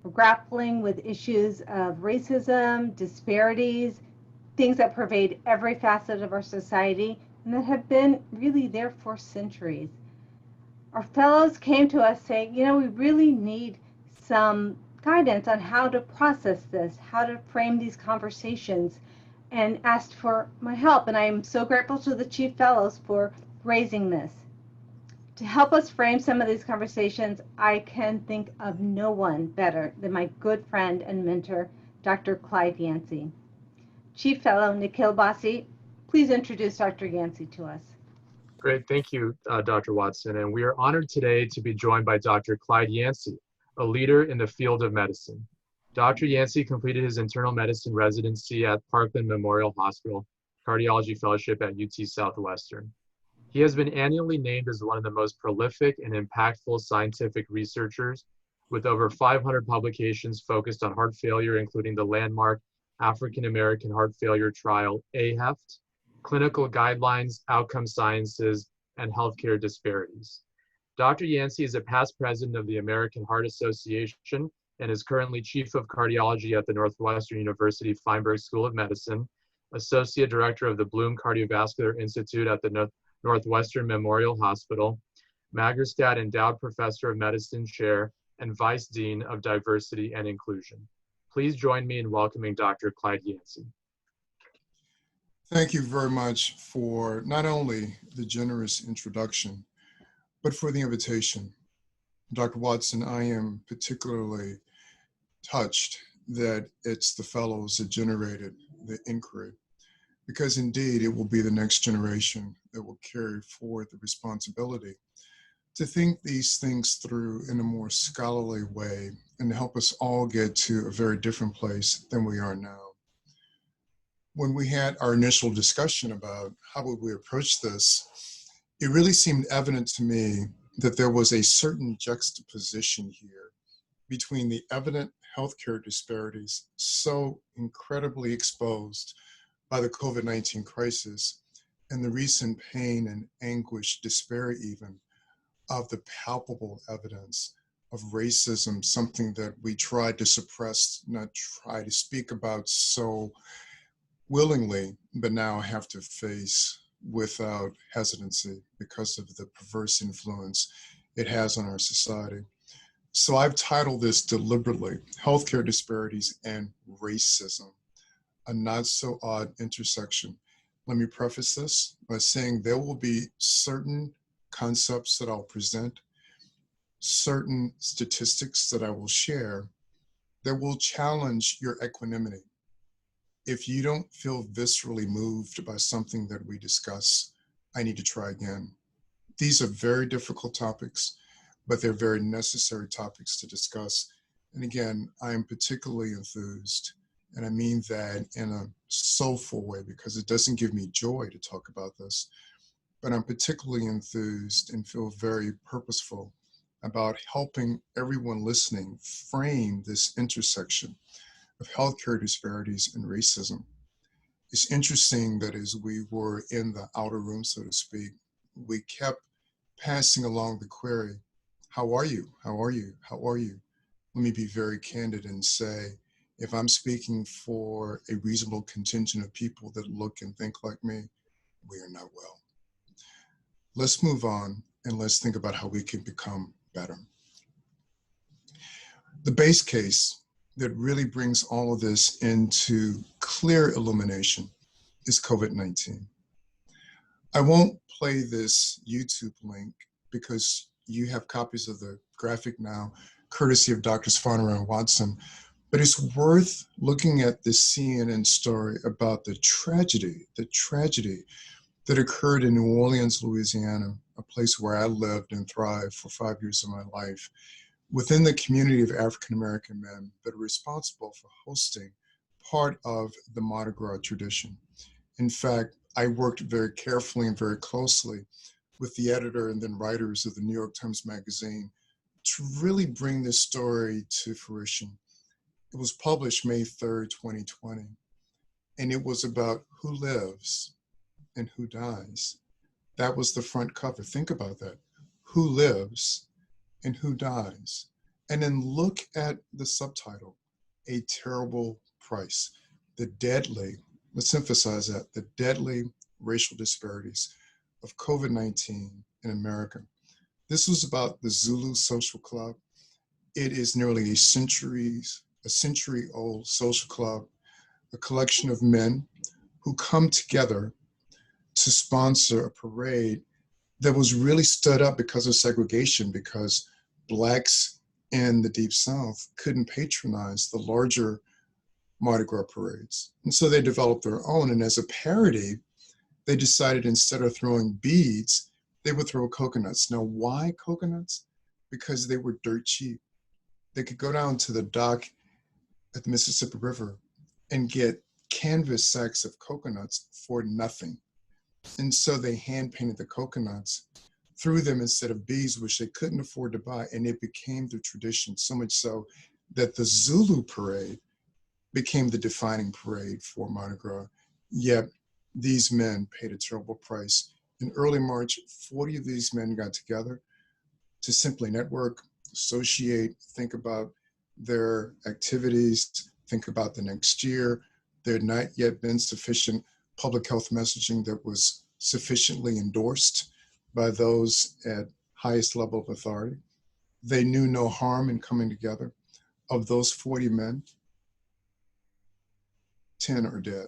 We're grappling with issues of racism, disparities, things that pervade every facet of our society and that have been really there for centuries. Our fellows came to us saying, we really need some guidance on how to process this, how to frame these conversations, and asked for my help. And I am so grateful to the Chief Fellows for raising this. To help us frame some of these conversations, I can think of no one better than my good friend and mentor, Dr. Clyde Yancy. Chief Fellow Nikhil Basi, please introduce Dr. Yancy to us. Great, thank you, Dr. Watson. And we are honored today to be joined by Dr. Clyde Yancy, a leader in the field of medicine. Dr. Yancy completed his internal medicine residency at Parkland Memorial Hospital, cardiology fellowship at UT Southwestern. He has been annually named as one of the most prolific and impactful scientific researchers, with over 500 publications focused on heart failure, including the landmark African American Heart Failure Trial, AHEFT, clinical guidelines, outcome sciences, and healthcare disparities. Dr. Yancy is a past president of the American Heart Association and is currently chief of cardiology at the Northwestern University Feinberg School of Medicine, associate director of the Bloom Cardiovascular Institute at the Northwestern Memorial Hospital, Magerstadt Endowed Professor of Medicine Chair, and Vice Dean of Diversity and Inclusion. Please join me in welcoming Dr. Clyde Yancy. Thank you very much for not only the generous introduction, but for the invitation. Dr. Watson, I am particularly touched that it's the fellows that generated the inquiry, because indeed it will be the next generation that will carry forward the responsibility to think these things through in a more scholarly way and help us all get to a very different place than we are now. When we had our initial discussion about how would we approach this, it really seemed evident to me that there was a certain juxtaposition here between the evident healthcare disparities so incredibly exposed by the COVID-19 crisis and the recent pain and anguish, despair even, of the palpable evidence of racism, something that we tried to suppress, not try to speak about so willingly, but now have to face without hesitancy because of the perverse influence it has on our society. So I've titled this deliberately, Healthcare Disparities and Racism, a not so odd intersection. Let me preface this by saying there will be certain concepts that I'll present, certain statistics that I will share that will challenge your equanimity. If you don't feel viscerally moved by something that we discuss, I need to try again. These are very difficult topics, but they're very necessary topics to discuss. And again, I am particularly enthused, and I mean that in a soulful way because it doesn't give me joy to talk about this, but I'm particularly enthused and feel very purposeful about helping everyone listening frame this intersection of healthcare disparities and racism. It's interesting that as we were in the outer room, so to speak, we kept passing along the query, how are you? How are you? How are you? Let me be very candid and say, if I'm speaking for a reasonable contingent of people that look and think like me, we are not well. Let's move on and let's think about how we can become better. The base case that really brings all of this into clear illumination is COVID-19. I won't play this YouTube link because you have copies of the graphic now, courtesy of Drs. Farner and Watson, but it's worth looking at this CNN story about the tragedy that occurred in New Orleans, Louisiana, a place where I lived and thrived for 5 years of my life, within the community of African-American men that are responsible for hosting part of the Mardi Gras tradition. In fact, I worked very carefully and very closely with the editor and then writers of the New York Times Magazine to really bring this story to fruition. It was published May 3rd, 2020, and it was about who lives and who dies. That was the front cover. Think about that. Who lives and who dies? And then look at the subtitle, A Terrible Price. The deadly, let's emphasize that, the deadly racial disparities of COVID-19 in America. This was about the Zulu Social Club. It is nearly a century-old social club, a collection of men who come together to sponsor a parade that was really stood up because of segregation, because Blacks in the Deep South couldn't patronize the larger Mardi Gras parades. And so they developed their own. And as a parody, they decided instead of throwing beads, they would throw coconuts. Now, why coconuts? Because they were dirt cheap. They could go down to the dock at the Mississippi River and get canvas sacks of coconuts for nothing. And so they hand painted the coconuts, threw them instead of beads, which they couldn't afford to buy. And it became the tradition, so much so that the Zulu parade became the defining parade for Mardi Gras. Yet these men paid a terrible price. In early March, 40 of these men got together to simply network, associate, think about their activities, think about the next year. There had not yet been sufficient public health messaging that was sufficiently endorsed by those at highest level of authority. They knew no harm in coming together. Of those 40 men, 10 are dead,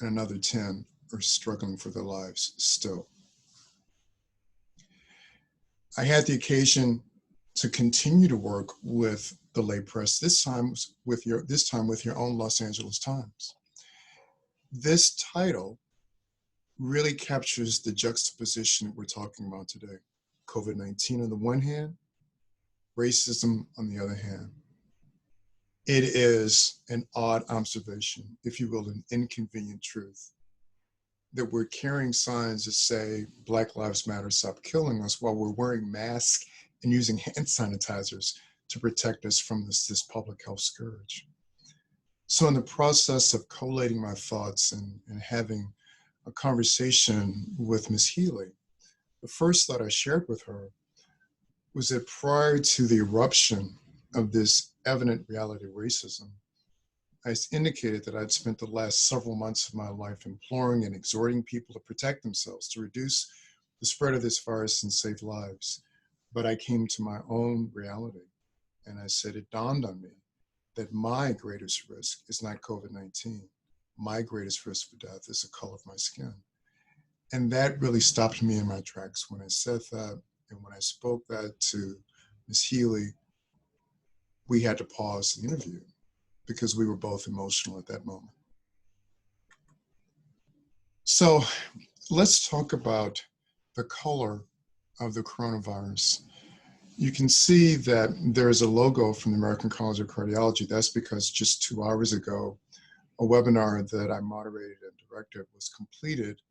and another 10 are struggling for their lives still. I had the occasion to continue to work with the lay press, this time with your own Los Angeles Times. This title really captures the juxtaposition that we're talking about today. COVID-19 on the one hand, racism on the other hand. It is an odd observation, if you will, an inconvenient truth, that we're carrying signs that say Black Lives Matter, stop killing us, while we're wearing masks and using hand sanitizers to protect us from this public health scourge. So in the process of collating my thoughts and having a conversation with Ms. Healy, the first thought I shared with her was that prior to the eruption of this evident reality of racism, I indicated that I'd spent the last several months of my life imploring and exhorting people to protect themselves, to reduce the spread of this virus and save lives. But I came to my own reality, and I said, it dawned on me that my greatest risk is not COVID-19. My greatest risk for death is the color of my skin. And that really stopped me in my tracks when I said that. And when I spoke that to Ms. Healy, we had to pause the interview because we were both emotional at that moment. So let's talk about the color of the coronavirus. You can see that there is a logo from the American College of Cardiology. That's because just 2 hours ago, a webinar that I moderated and directed was completed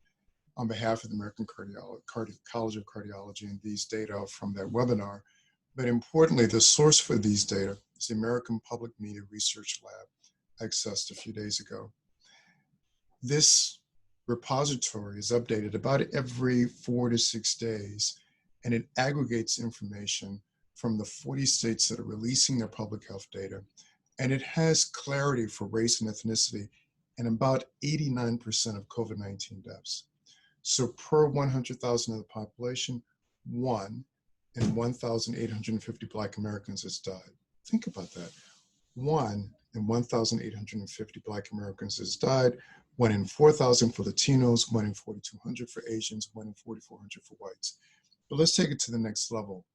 on behalf of the American College of Cardiology, and these data from that webinar. But importantly, the source for these data is the American Public Media Research Lab, accessed a few days ago. This repository is updated about every 4 to 6 days, and it aggregates information from the 40 states that are releasing their public health data, and it has clarity for race and ethnicity in about 89% of COVID-19 deaths. So per 100,000 of the population, 1 in 1,850 Black Americans has died. Think about that. 1 in 1,850 Black Americans has died, 1 in 4,000 for Latinos, 1 in 4,200 for Asians, 1 in 4,400 for whites. But let's take it to the next level.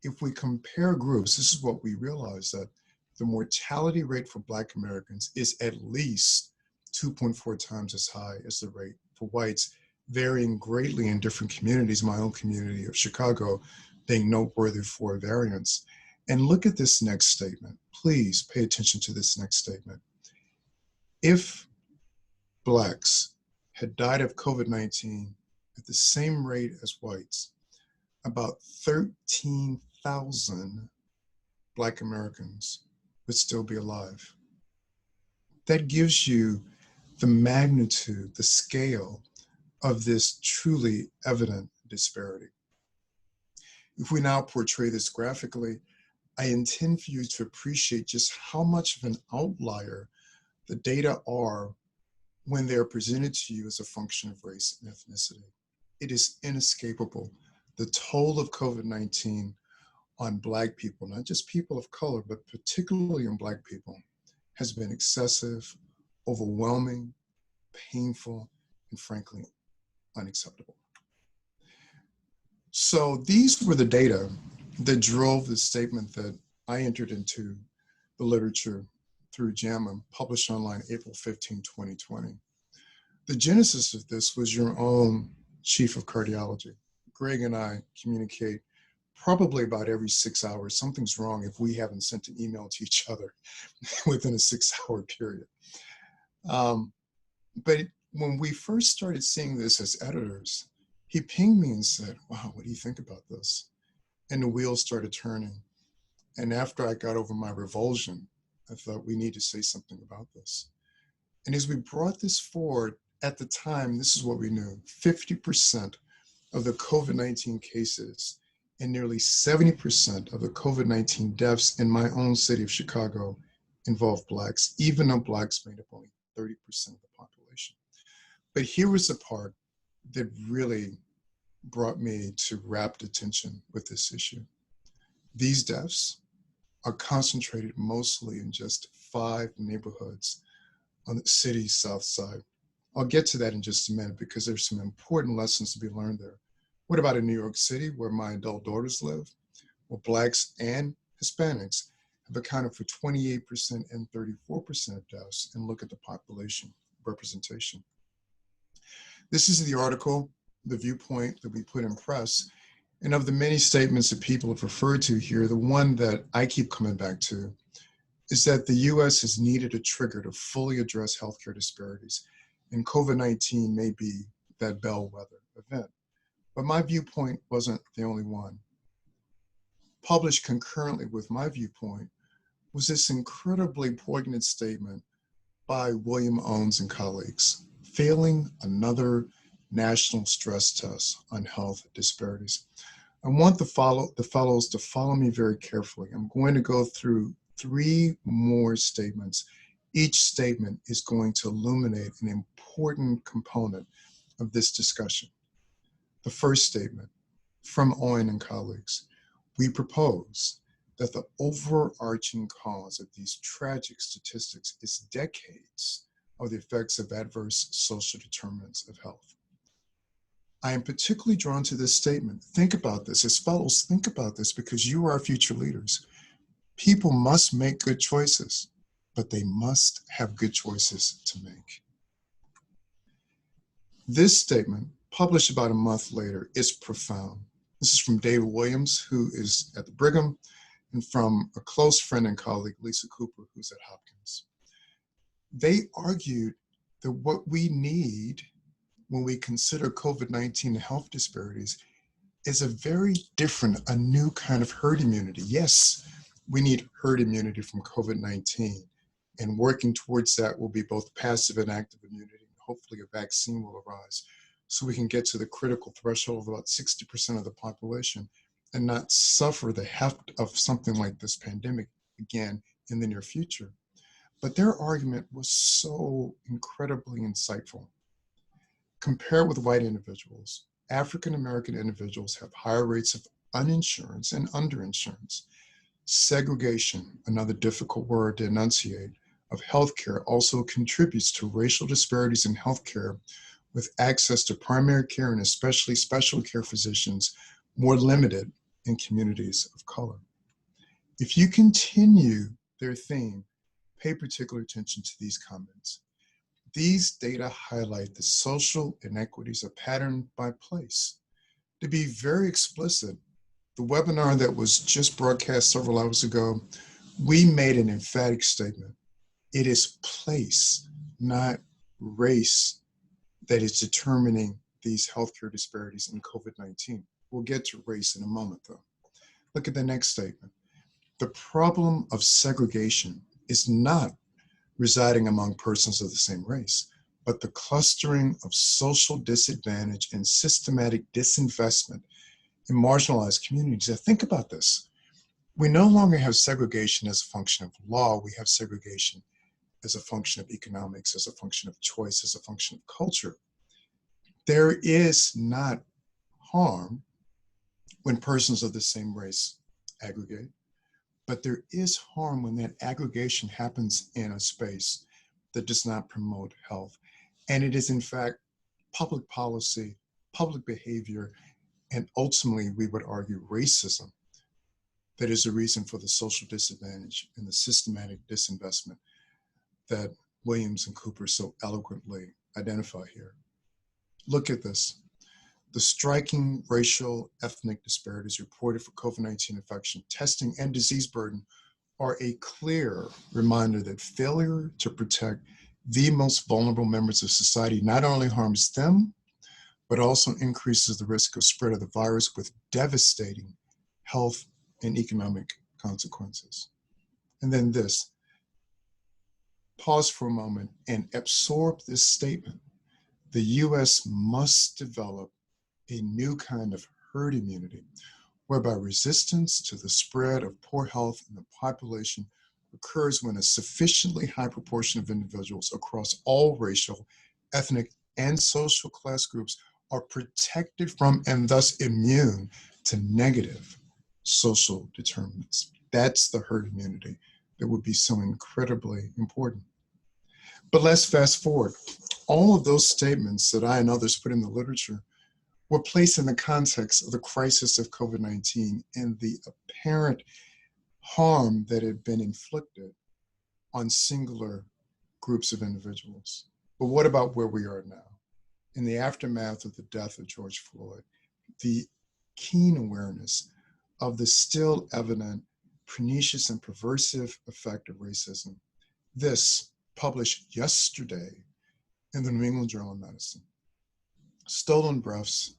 If we compare groups, this is what we realize, that the mortality rate for Black Americans is at least 2.4 times as high as the rate for whites, varying greatly in different communities, my own community of Chicago being noteworthy for variance. And look at this next statement. Please pay attention to this next statement. If Blacks had died of COVID-19 at the same rate as whites, about 13,000 Black Americans would still be alive. That gives you the magnitude, the scale of this truly evident disparity. If we now portray this graphically, I intend for you to appreciate just how much of an outlier the data are when they're presented to you as a function of race and ethnicity. It is inescapable. The toll of COVID-19 on Black people, not just people of color, but particularly on Black people, has been excessive, overwhelming, painful, and frankly, unacceptable. So these were the data that drove the statement that I entered into the literature through JAMA, published online April 15, 2020. The genesis of this was your own chief of cardiology. Greg and I communicate probably about every 6 hours. Something's wrong if we haven't sent an email to each other within a 6-hour period. But when we first started seeing this as editors, he pinged me and said, wow, what do you think about this? And the wheels started turning. And after I got over my revulsion, I thought we need to say something about this. And as we brought this forward, at the time, this is what we knew: 50% of the COVID-19 cases and nearly 70% of the COVID-19 deaths in my own city of Chicago involved Blacks, even though Blacks made up only 30% of the population. But here was the part that really brought me to rapt attention with this issue. These deaths are concentrated mostly in just 5 neighborhoods on the city's south side. I'll get to that in just a minute because there's some important lessons to be learned there. What about in New York City, where my adult daughters live? Well, Blacks and Hispanics have accounted for 28% and 34% of deaths, and look at the population representation. This is the article, the viewpoint that we put in press, and of the many statements that people have referred to here, the one that I keep coming back to is that the US has needed a trigger to fully address healthcare disparities, and COVID-19 may be that bellwether event. But my viewpoint wasn't the only one. Published concurrently with my viewpoint was this incredibly poignant statement by William Owens and colleagues, failing another national stress test on health disparities. I want the fellows to follow me very carefully. I'm going to go through 3 more statements. Each statement is going to illuminate an important component of this discussion. The first statement from Owen and colleagues: we propose that the overarching cause of these tragic statistics is decades of the effects of adverse social determinants of health. I am particularly drawn to this statement. Think about this. As fellows, think about this, because you are our future leaders. People must make good choices, but they must have good choices to make. This statement, published about a month later, is profound. This is from David Williams, who is at the Brigham, and from a close friend and colleague, Lisa Cooper, who's at Hopkins. They argued that what we need when we consider COVID-19 and health disparities is a very different, a new kind of herd immunity. Yes, we need herd immunity from COVID-19, and working towards that will be both passive and active immunity. Hopefully a vaccine will arise so we can get to the critical threshold of about 60% of the population and not suffer the heft of something like this pandemic again in the near future. But their argument was so incredibly insightful. Compared with white individuals, African-American individuals have higher rates of uninsurance and underinsurance. Segregation, another difficult word to enunciate, of healthcare also contributes to racial disparities in healthcare, with access to primary care and especially special care physicians more limited in communities of color. If you continue their theme, pay particular attention to these comments. These data highlight the social inequities of pattern by place. To be very explicit, the webinar that was just broadcast several hours ago, we made an emphatic statement. It is place, not race, that is determining these healthcare disparities in COVID-19. We'll get to race in a moment, though. Look at the next statement. The problem of segregation is not residing among persons of the same race, but the clustering of social disadvantage and systematic disinvestment in marginalized communities. Now, think about this. We no longer have segregation as a function of law. We have segregation as a function of economics, as a function of choice, as a function of culture. There is not harm when persons of the same race aggregate, but there is harm when that aggregation happens in a space that does not promote health. And it is in fact public policy, public behavior, and ultimately we would argue racism that is the reason for the social disadvantage and the systematic disinvestment that Williams and Cooper so eloquently identify here. Look at this. The striking racial ethnic disparities reported for COVID-19 infection, testing, and disease burden are a clear reminder that failure to protect the most vulnerable members of society not only harms them, but also increases the risk of spread of the virus with devastating health and economic consequences. And then this, pause for a moment and absorb this statement. The US must develop a new kind of herd immunity, whereby resistance to the spread of poor health in the population occurs when a sufficiently high proportion of individuals across all racial, ethnic, and social class groups are protected from and thus immune to negative social determinants. That's the herd immunity that would be so incredibly important. But let's fast forward. All of those statements that I and others put in the literature were placed in the context of the crisis of COVID-19 and the apparent harm that had been inflicted on singular groups of individuals. But what about where we are now? In the aftermath of the death of George Floyd, the keen awareness of the still evident pernicious and perversive effect of racism. This, published yesterday in the New England Journal of Medicine, Stolen Breaths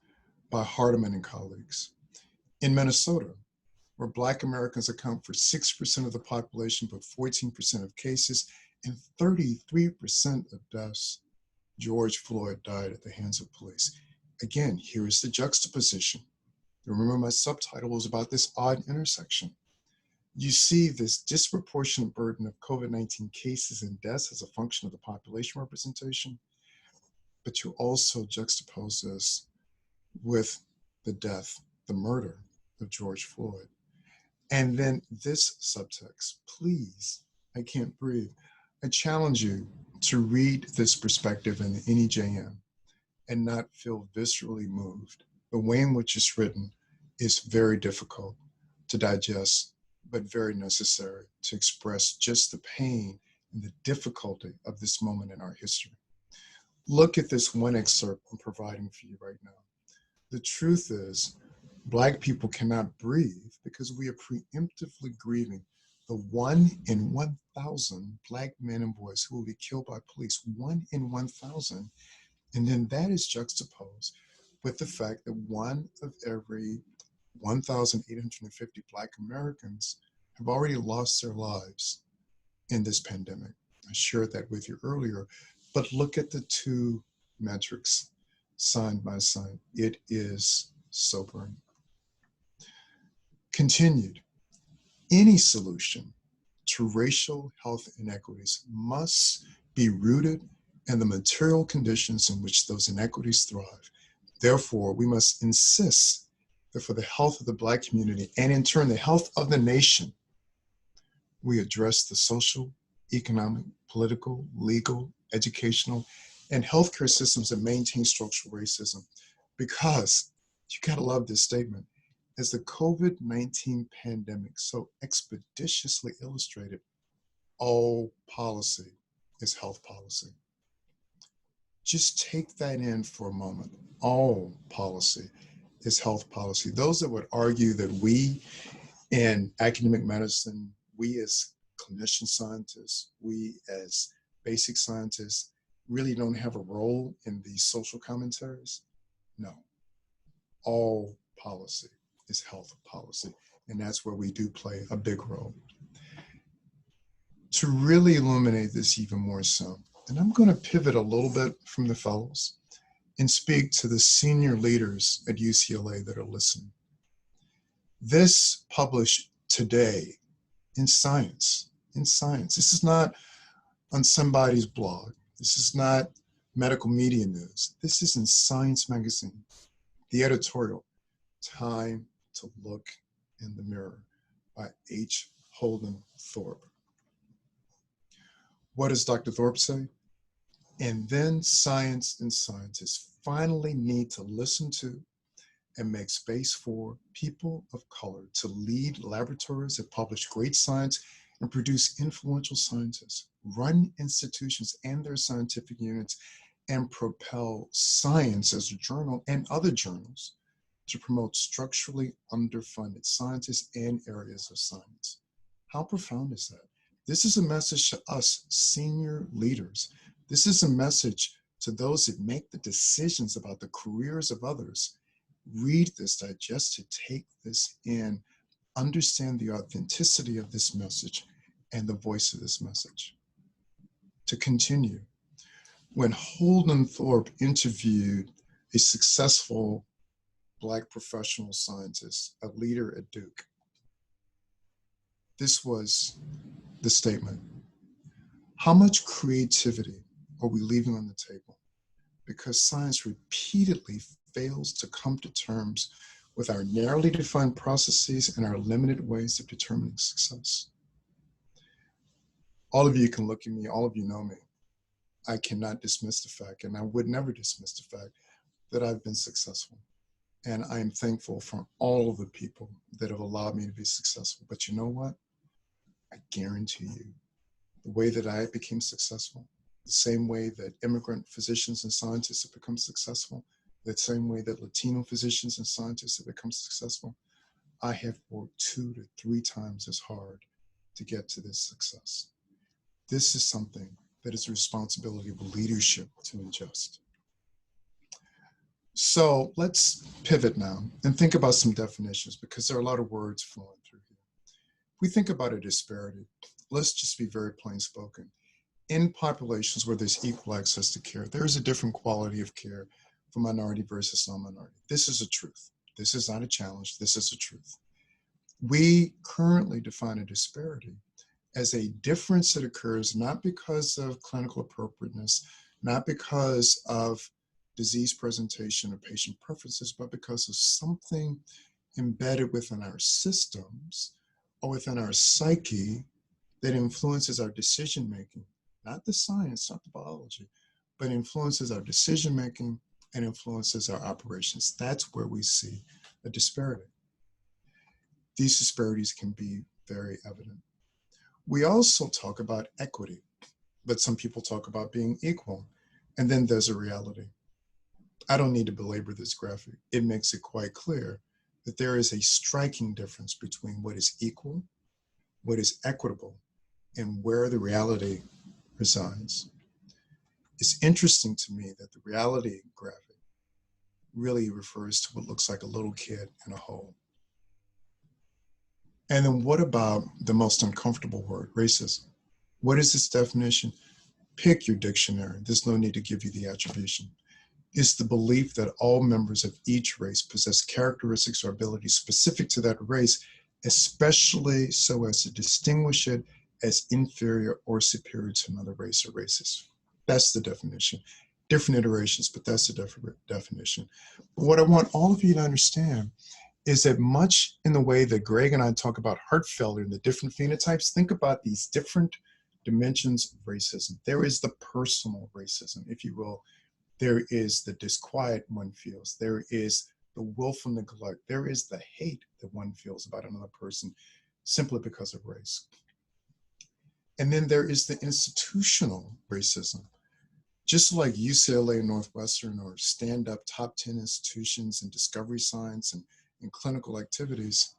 by Hardiman and colleagues. In Minnesota, where Black Americans account for 6% of the population, but 14% of cases and 33% of deaths, George Floyd died at the hands of police. Again, here is the juxtaposition. Remember, my subtitle was about this odd intersection. You see this disproportionate burden of COVID-19 cases and deaths as a function of the population representation, but you also juxtapose this with the death, the murder of George Floyd. And then this subtext, please, I can't breathe. I challenge you to read this perspective in the NEJM and not feel viscerally moved. The way in which it's written is very difficult to digest, but very necessary to express just the pain and the difficulty of this moment in our history. Look at this one excerpt I'm providing for you right now. The truth is, Black people cannot breathe because we are preemptively grieving the 1 in 1,000 Black men and boys who will be killed by police, 1 in 1,000. And then that is juxtaposed with the fact that 1 of every 1,850 Black Americans have already lost their lives in this pandemic. I shared that with you earlier, but look at the two metrics side by side. It is sobering. Continued, any solution to racial health inequities must be rooted in the material conditions in which those inequities thrive. Therefore, we must insist that for the health of the Black community and in turn the health of the nation, we address the social, economic, political, legal, educational, and healthcare systems that maintain structural racism. Because, you gotta love this statement, as the COVID-19 pandemic so expeditiously illustrated, all policy is health policy. Just take that in for a moment. All policy is health policy. Those that would argue that we in academic medicine, we as clinician scientists, we as basic scientists really don't have a role in these social commentaries, no. All policy is health policy, and that's where we do play a big role. To really illuminate this even more so, and I'm going to pivot a little bit from the fellows and speak to the senior leaders at UCLA that are listening. This published today in science. This is not on somebody's blog. This is not medical media news. This is in Science magazine. The editorial, Time to Look in the Mirror by H. Holden Thorpe. What does Dr. Thorpe say? And then science and scientists finally need to listen to and make space for people of color to lead laboratories that publish great science and produce influential scientists, run institutions and their scientific units, and propel science as a journal and other journals to promote structurally underfunded scientists and areas of science. How profound is that? This is a message to us senior leaders. This is a message to those that make the decisions about the careers of others. Read this, digest it, take this in, understand the authenticity of this message and the voice of this message. To continue, when Holden Thorpe interviewed a successful Black professional scientist, a leader at Duke, this was the statement. How much creativity are we leaving on the table because science repeatedly fails to come to terms with our narrowly defined processes and our limited ways of determining success? All of you can look at me, all of you know me. I cannot dismiss the fact, and I would never dismiss the fact, that I've been successful. And I am thankful for all of the people that have allowed me to be successful. But you know what? I guarantee you, the way that I became successful, the same way that immigrant physicians and scientists have become successful, the same way that Latino physicians and scientists have become successful, I have worked 2 to 3 times as hard to get to this success. This is something that is the responsibility of leadership to ingest. So let's pivot now and think about some definitions because there are a lot of words flowing through here. If we think about a disparity, let's just be very plain spoken. In populations where there's equal access to care, there is a different quality of care for minority versus non-minority. This is a truth. This is not a challenge. This is a truth. We currently define a disparity as a difference that occurs not because of clinical appropriateness, not because of disease presentation or patient preferences, but because of something embedded within our systems or within our psyche that influences our decision-making, not the science, not the biology, but influences our decision-making and influences our operations. That's where we see a disparity. These disparities can be very evident. We also talk about equity, but some people talk about being equal, and then there's a reality. I don't need to belabor this graphic. It makes it quite clear that there is a striking difference between what is equal, what is equitable, and where the reality resides. It's interesting to me that the reality graphic really refers to what looks like a little kid in a hole. And then what about the most uncomfortable word, racism? What is its definition? Pick your dictionary. There's no need to give you the attribution. It's the belief that all members of each race possess characteristics or abilities specific to that race, especially so as to distinguish it as inferior or superior to another race or races. That's the definition. Different iterations, but that's the definition. But what I want all of you to understand is that much in the way that Greg and I talk about heart failure and the different phenotypes, think about these different dimensions of racism. There is the personal racism, if you will. There is the disquiet one feels. There is the willful neglect. There is the hate that one feels about another person simply because of race. And then there is the institutional racism. Just like UCLA and Northwestern or stand-up top 10 institutions in discovery science and clinical activities,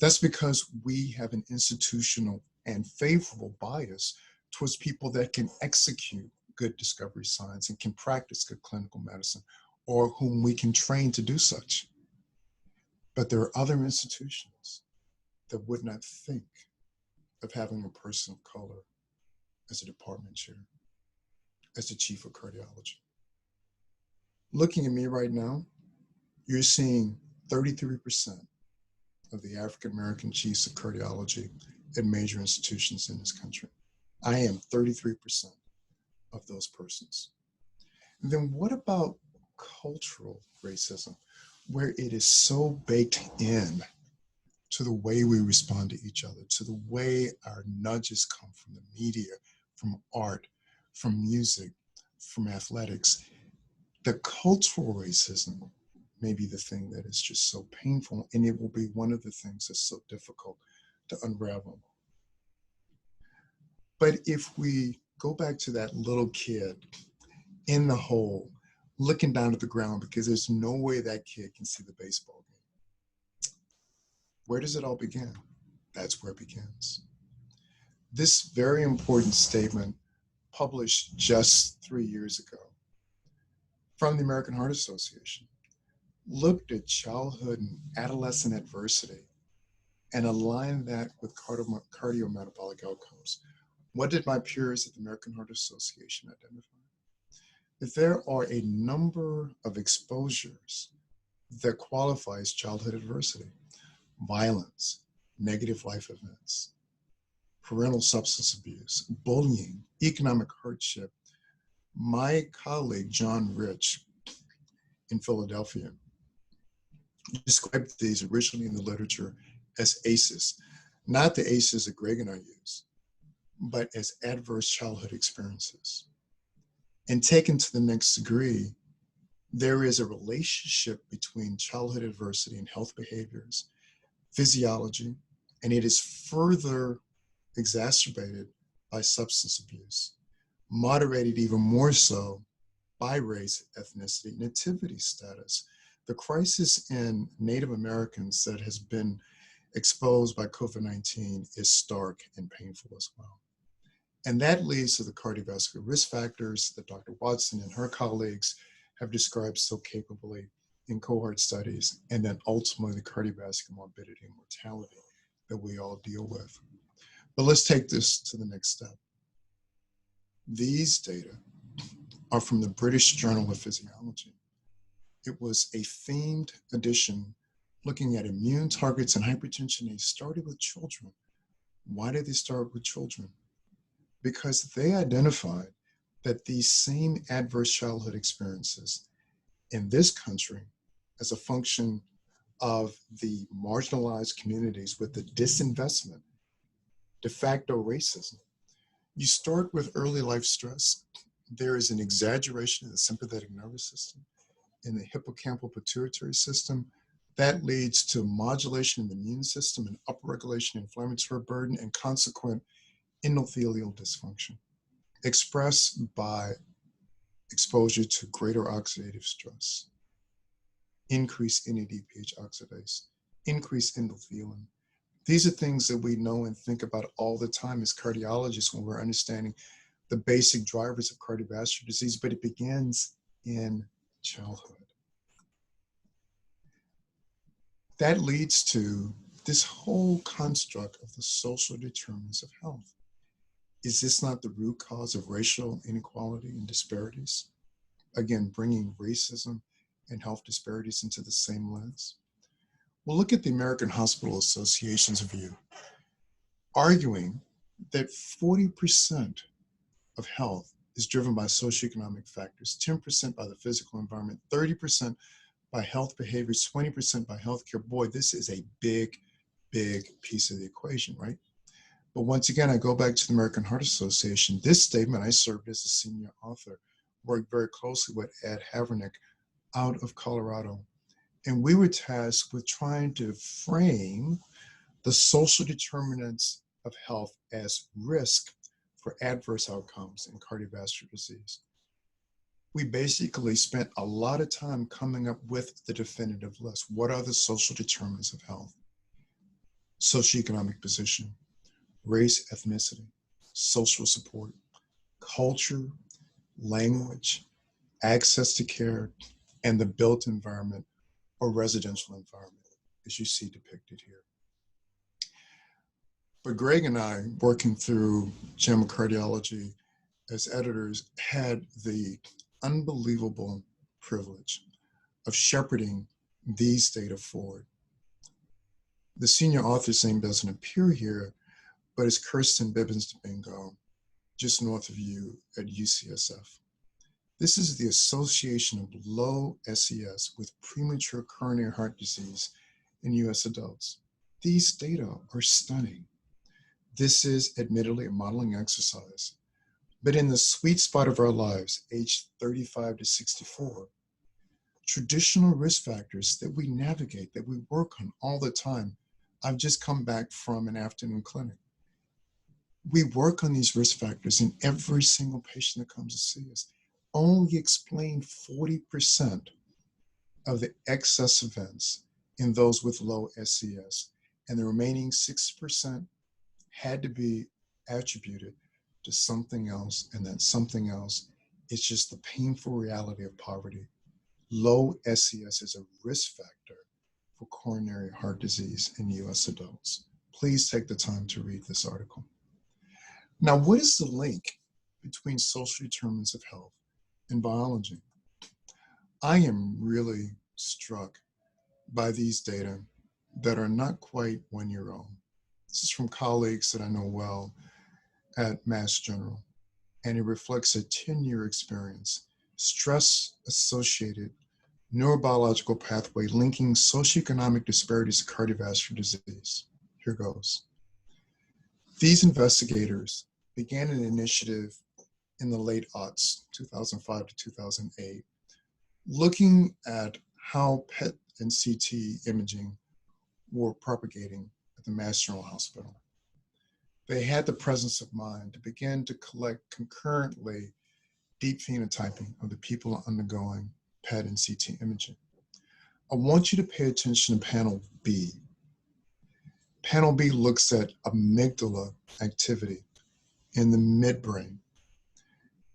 that's because we have an institutional and favorable bias towards people that can execute good discovery science and can practice good clinical medicine, or whom we can train to do such. But there are other institutions that would not think of having a person of color as a department chair, as the chief of cardiology. Looking at me right now, you're seeing 33% of the African American chiefs of cardiology at major institutions in this country. I am 33% of those persons. And then what about cultural racism, where it is so baked in to the way we respond to each other, to the way our nudges come from the media, from art, from music, from athletics. The cultural racism may be the thing that is just so painful, and it will be one of the things that's so difficult to unravel. But if we go back to that little kid in the hole, looking down at the ground because there's no way that kid can see the baseball game. Where does it all begin? That's where it begins. This very important statement, published just 3 years ago from the American Heart Association, looked at childhood and adolescent adversity and aligned that with cardiometabolic outcomes. What did my peers at the American Heart Association identify? That there are a number of exposures that qualify as childhood adversity: violence, negative life events, parental substance abuse, bullying, economic hardship. My colleague, John Rich, in Philadelphia, described these originally in the literature as ACEs, not the ACEs that Greg and I use, but as adverse childhood experiences. And taken to the next degree, there is a relationship between childhood adversity and health behaviors, physiology, and it is further exacerbated by substance abuse, moderated even more so by race, ethnicity, nativity status. The crisis in Native Americans that has been exposed by COVID-19 is stark and painful as well. And that leads to the cardiovascular risk factors that Dr. Watson and her colleagues have described so capably in cohort studies, and then ultimately the cardiovascular morbidity and mortality that we all deal with. But let's take this to the next step. These data are from the British Journal of Physiology. It was a themed edition looking at immune targets and hypertension. They started with children. Why did they start with children? Because they identified that these same adverse childhood experiences in this country, as a function of the marginalized communities with the disinvestment, de facto racism. You start with early life stress. There is an exaggeration of the sympathetic nervous system in the hippocampal pituitary system. That leads to modulation in the immune system and upregulation inflammatory burden and consequent endothelial dysfunction, expressed by exposure to greater oxidative stress, increased NADPH oxidase, increased endothelin. These are things that we know and think about all the time as cardiologists when we're understanding the basic drivers of cardiovascular disease, but it begins in childhood. That leads to this whole construct of the social determinants of health. Is this not the root cause of racial inequality and disparities? Again, bringing racism and health disparities into the same lens. Well, look at the American Hospital Association's view, arguing that 40% of health is driven by socioeconomic factors, 10% by the physical environment, 30% by health behaviors, 20% by healthcare. Boy, this is a big, big piece of the equation, right? But once again, I go back to the American Heart Association. This statement, I served as a senior author, worked very closely with Ed Havernick out of Colorado. And we were tasked with trying to frame the social determinants of health as risk for adverse outcomes in cardiovascular disease. We basically spent a lot of time coming up with the definitive list. What are the social determinants of health? Socioeconomic position, race, ethnicity, social support, culture, language, access to care, and the built environment or residential environment, as you see depicted here. But Greg and I, working through JAMA Cardiology as editors, had the unbelievable privilege of shepherding these data forward. The senior author's name doesn't appear here, but it's Kirsten Bibbins-DeBingo, just north of you at UCSF. This is the association of low SES with premature coronary heart disease in US adults. These data are stunning. This is admittedly a modeling exercise, but in the sweet spot of our lives, age 35 to 64, traditional risk factors that we navigate, that we work on all the time. I've just come back from an afternoon clinic. We work on these risk factors in every single patient that comes to see us. Only explain 40% of the excess events in those with low SES, and the remaining 6% had to be attributed to something else, and that something else is just the painful reality of poverty. Low SES is a risk factor for coronary heart disease in US adults. Please take the time to read this article. Now, what is the link between social determinants of health and biology? I am really struck by these data that are not quite 1 year old. This is from colleagues that I know well at Mass General, and it reflects a 10-year experience. Stress-associated neurobiological pathway linking socioeconomic disparities to cardiovascular disease. Here goes. These investigators began an initiative in the late aughts, 2005 to 2008, looking at how PET and CT imaging were propagating at the Mass General Hospital. They had the presence of mind to begin to collect concurrently deep phenotyping of the people undergoing PET and CT imaging. I want you to pay attention to panel B. Panel B looks at amygdala activity in the midbrain.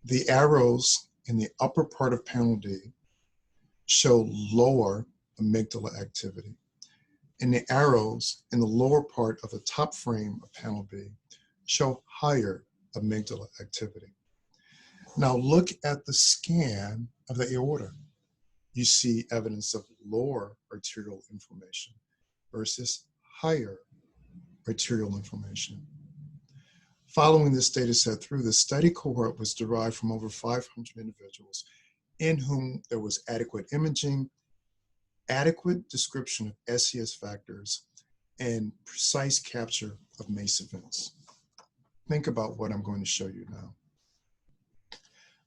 The arrows in the upper part of panel D show lower amygdala activity, and the arrows in the lower part of the top frame of panel B show higher amygdala activity. Now look at the scan of the aorta. You see evidence of lower arterial inflammation versus higher arterial inflammation. Following this data set through, the study cohort was derived from over 500 individuals in whom there was adequate imaging, adequate description of SES factors, and precise capture of MACE events. Think about what I'm going to show you now.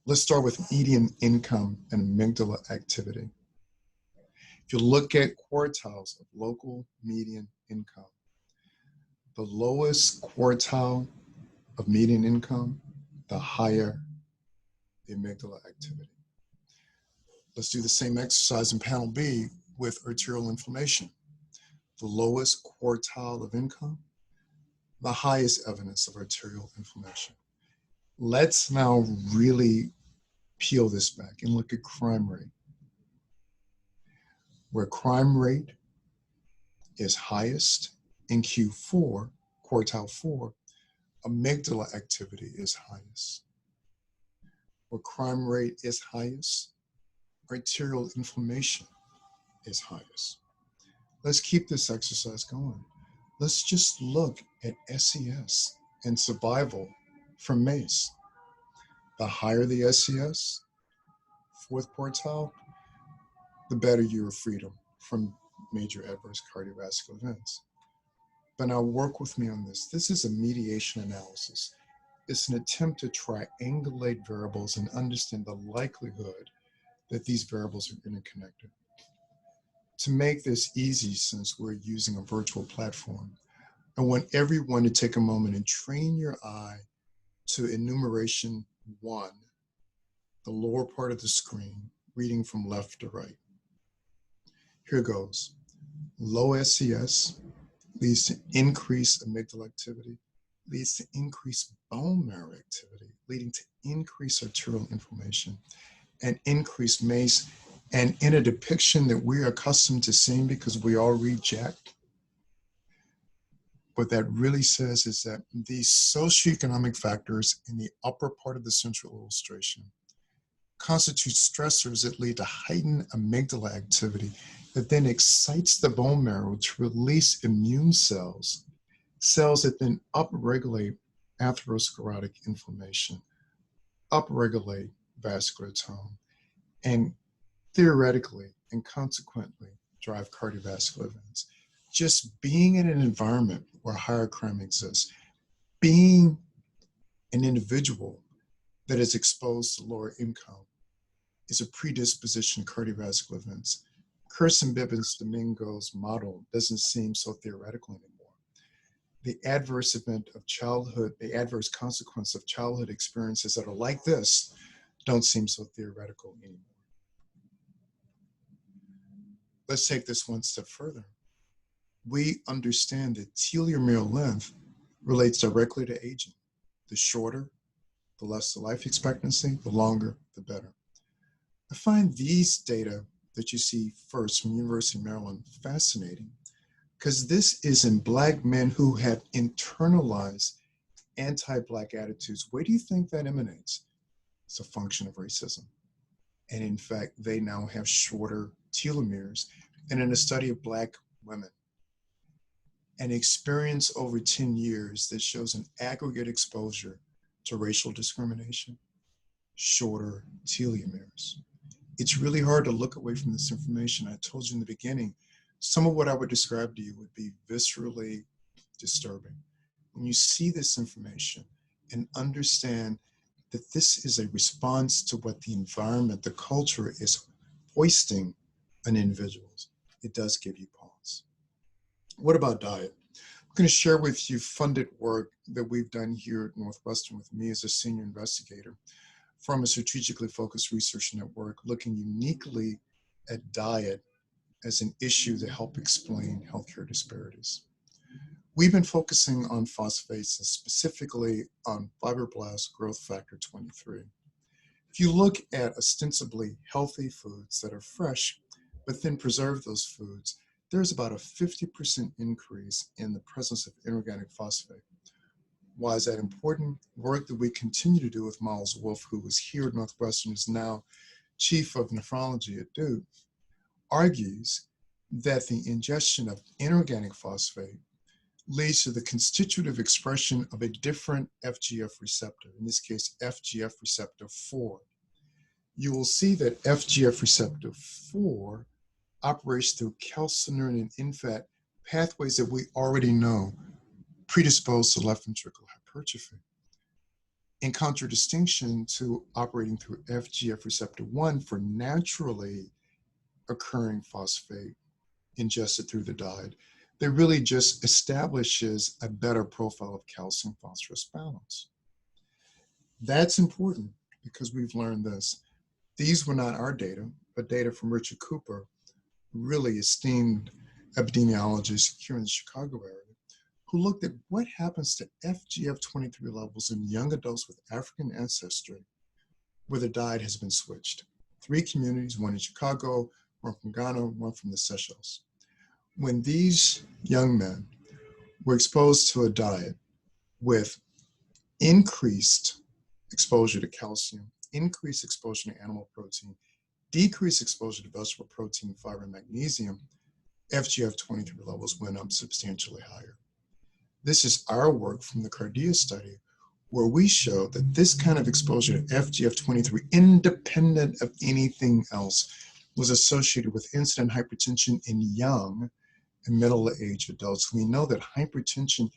Let's start with median income and amygdala activity. If you look at quartiles of local median income, the lowest quartile of median income, the higher the amygdala activity. Let's do the same exercise in panel B with arterial inflammation. The lowest quartile of income, the highest evidence of arterial inflammation. Let's now really peel this back and look at crime rate. Where crime rate is highest in Q4, quartile 4, amygdala activity is highest. Where crime rate is highest, arterial inflammation is highest. Let's keep this exercise going. Let's just look at SES and survival from MACE. The higher the SES, fourth quartile, the better year of freedom from major adverse cardiovascular events. But now work with me on this. This is a mediation analysis. It's an attempt to triangulate variables and understand the likelihood that these variables are interconnected. To make this easy, since we're using a virtual platform, I want everyone to take a moment and train your eye to enumeration 1, the lower part of the screen, reading from left to right. Here goes. Low SES leads to increased amygdala activity, leads to increased bone marrow activity, leading to increased arterial inflammation and increased MACE. And in a depiction that we're accustomed to seeing because we all read JACC, what that really says is that these socioeconomic factors in the upper part of the central illustration constitute stressors that lead to heightened amygdala activity that then excites the bone marrow to release immune cells, cells that then upregulate atherosclerotic inflammation, upregulate vascular tone, and theoretically and consequently drive cardiovascular events. Just being in an environment where higher crime exists, being an individual that is exposed to lower income is a predisposition to cardiovascular events. Kirsten Bibbins Domingo's model doesn't seem so theoretical anymore. The adverse event of childhood, the adverse consequence of childhood experiences that are like this don't seem so theoretical anymore. Let's take this one step further. We understand that telomere length relates directly to aging. The shorter, the less the life expectancy, the longer, the better. I find these data that you see first from University of Maryland fascinating because this is in Black men who have internalized anti-Black attitudes. Where do you think that emanates? It's a function of racism. And in fact, they now have shorter telomeres. And in a study of Black women, an experience over 10 years that shows an aggregate exposure to racial discrimination, shorter telomeres. It's really hard to look away from this information. I told you in the beginning, some of what I would describe to you would be viscerally disturbing. When you see this information and understand that this is a response to what the environment, the culture is hoisting on individuals, it does give you pause. What about diet? I'm going to share with you funded work that we've done here at Northwestern with me as a senior investigator from a strategically focused research network looking uniquely at diet as an issue to help explain healthcare disparities. We've been focusing on phosphates and specifically on fibroblast growth factor 23. If you look at ostensibly healthy foods that are fresh, but then preserve those foods, there's about a 50% increase in the presence of inorganic phosphate. Why is that important? Work that we continue to do with Miles Wolfe, who was here at Northwestern, is now chief of nephrology at Duke, argues that the ingestion of inorganic phosphate leads to the constitutive expression of a different FGF receptor, in this case, FGF receptor 4. You will see that FGF receptor 4 operates through calcineurin and INFAT pathways that we already know predispose to left ventricular hypertrophy. In contradistinction to operating through FGF receptor 1 for naturally occurring phosphate ingested through the diet, that really just establishes a better profile of calcium phosphorus balance. That's important because we've learned this. These were not our data, but data from Richard Cooper, really esteemed epidemiologist here in the Chicago area, who looked at what happens to FGF23 levels in young adults with African ancestry where the diet has been switched. 3 communities, one in Chicago, one from Ghana, one from the Seychelles. When these young men were exposed to a diet with increased exposure to calcium, increased exposure to animal protein, decreased exposure to vegetable protein, fiber, and magnesium, FGF23 levels went up substantially higher. This is our work from the Cardiology study, where we show that this kind of exposure to FGF23, independent of anything else, was associated with incident hypertension in young and middle-aged adults. We know that hypertension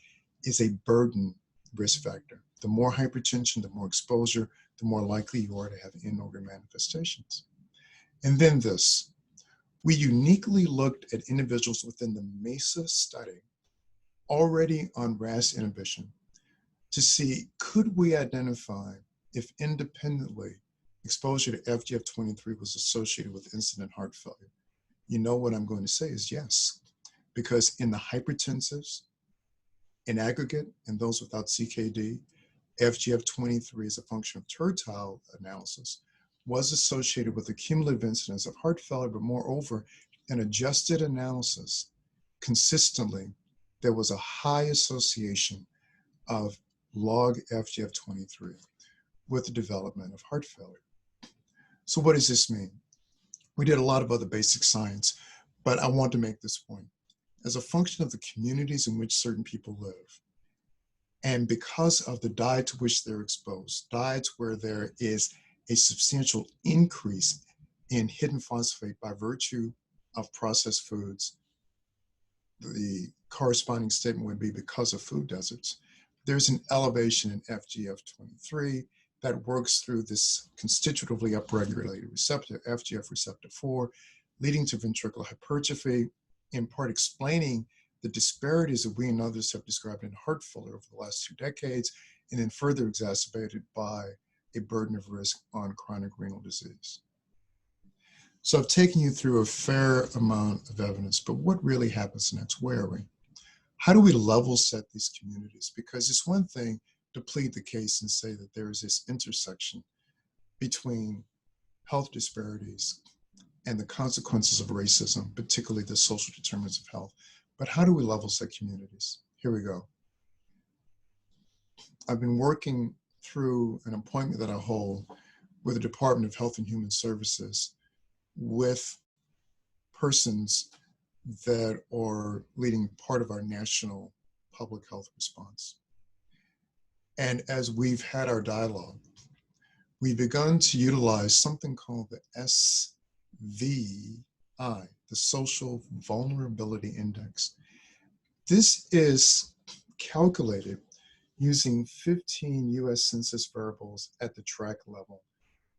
is a burden risk factor. The more hypertension, the more exposure, the more likely you are to have in-organ manifestations. And then this, we uniquely looked at individuals within the MESA study already on RAS inhibition to see, could we identify if independently exposure to FGF23 was associated with incident heart failure? You know what I'm going to say is yes, because in the hypertensives, in aggregate, and those without CKD, FGF23 as a function of tertile analysis was associated with the cumulative incidence of heart failure, but moreover, an adjusted analysis, consistently, there was a high association of log FGF23 with the development of heart failure. So what does this mean? We did a lot of other basic science, but I want to make this point. As a function of the communities in which certain people live, and because of the diet to which they're exposed, diets where there is a substantial increase in hidden phosphate by virtue of processed foods, the corresponding statement would be because of food deserts, there's an elevation in FGF23 that works through this constitutively upregulated receptor, FGF receptor 4, leading to ventricular hypertrophy, in part explaining the disparities that we and others have described in heart failure over the last 2 decades, and then further exacerbated by a burden of risk on chronic renal disease. So I've taken you through a fair amount of evidence, but what really happens next? Where are we? How do we level set these communities? Because it's one thing to plead the case and say that there is this intersection between health disparities and the consequences of racism, particularly the social determinants of health. But how do we level set communities? Here we go. I've been working through an appointment that I hold with the Department of Health and Human Services with persons that are leading part of our national public health response. And as we've had our dialogue, we've begun to utilize something called the SVI, the Social Vulnerability Index. This is calculated using 15 US Census variables at the tract level.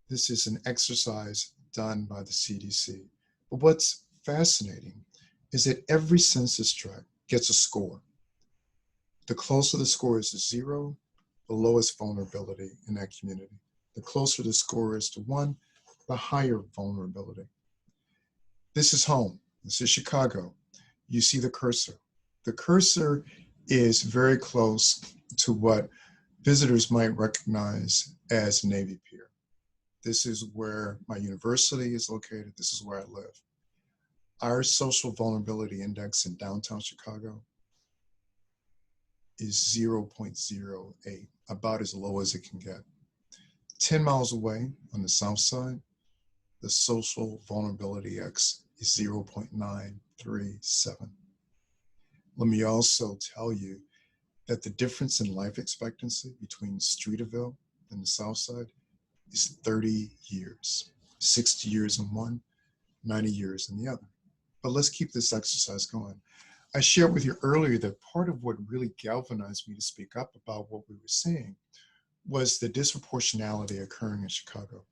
This is an exercise done by the CDC. But what's fascinating is that every census tract gets a score. The closer the score is to 0, the lowest vulnerability in that community. The closer the score is to 1, the higher vulnerability. This is home. This is Chicago. You see the cursor. The cursor is very close to what visitors might recognize as Navy Pier. This is where my university is located. This is where I live. Our social vulnerability index in downtown Chicago is 0.08, about as low as it can get. 10 miles away on the south side, the social vulnerability index is 0.937. Let me also tell you that the difference in life expectancy between Streeterville and the south side is 30 years, 60 years in one, 90 years in the other. But let's keep this exercise going. I shared with you earlier that part of what really galvanized me to speak up about what we were seeing was the disproportionality occurring in Chicago.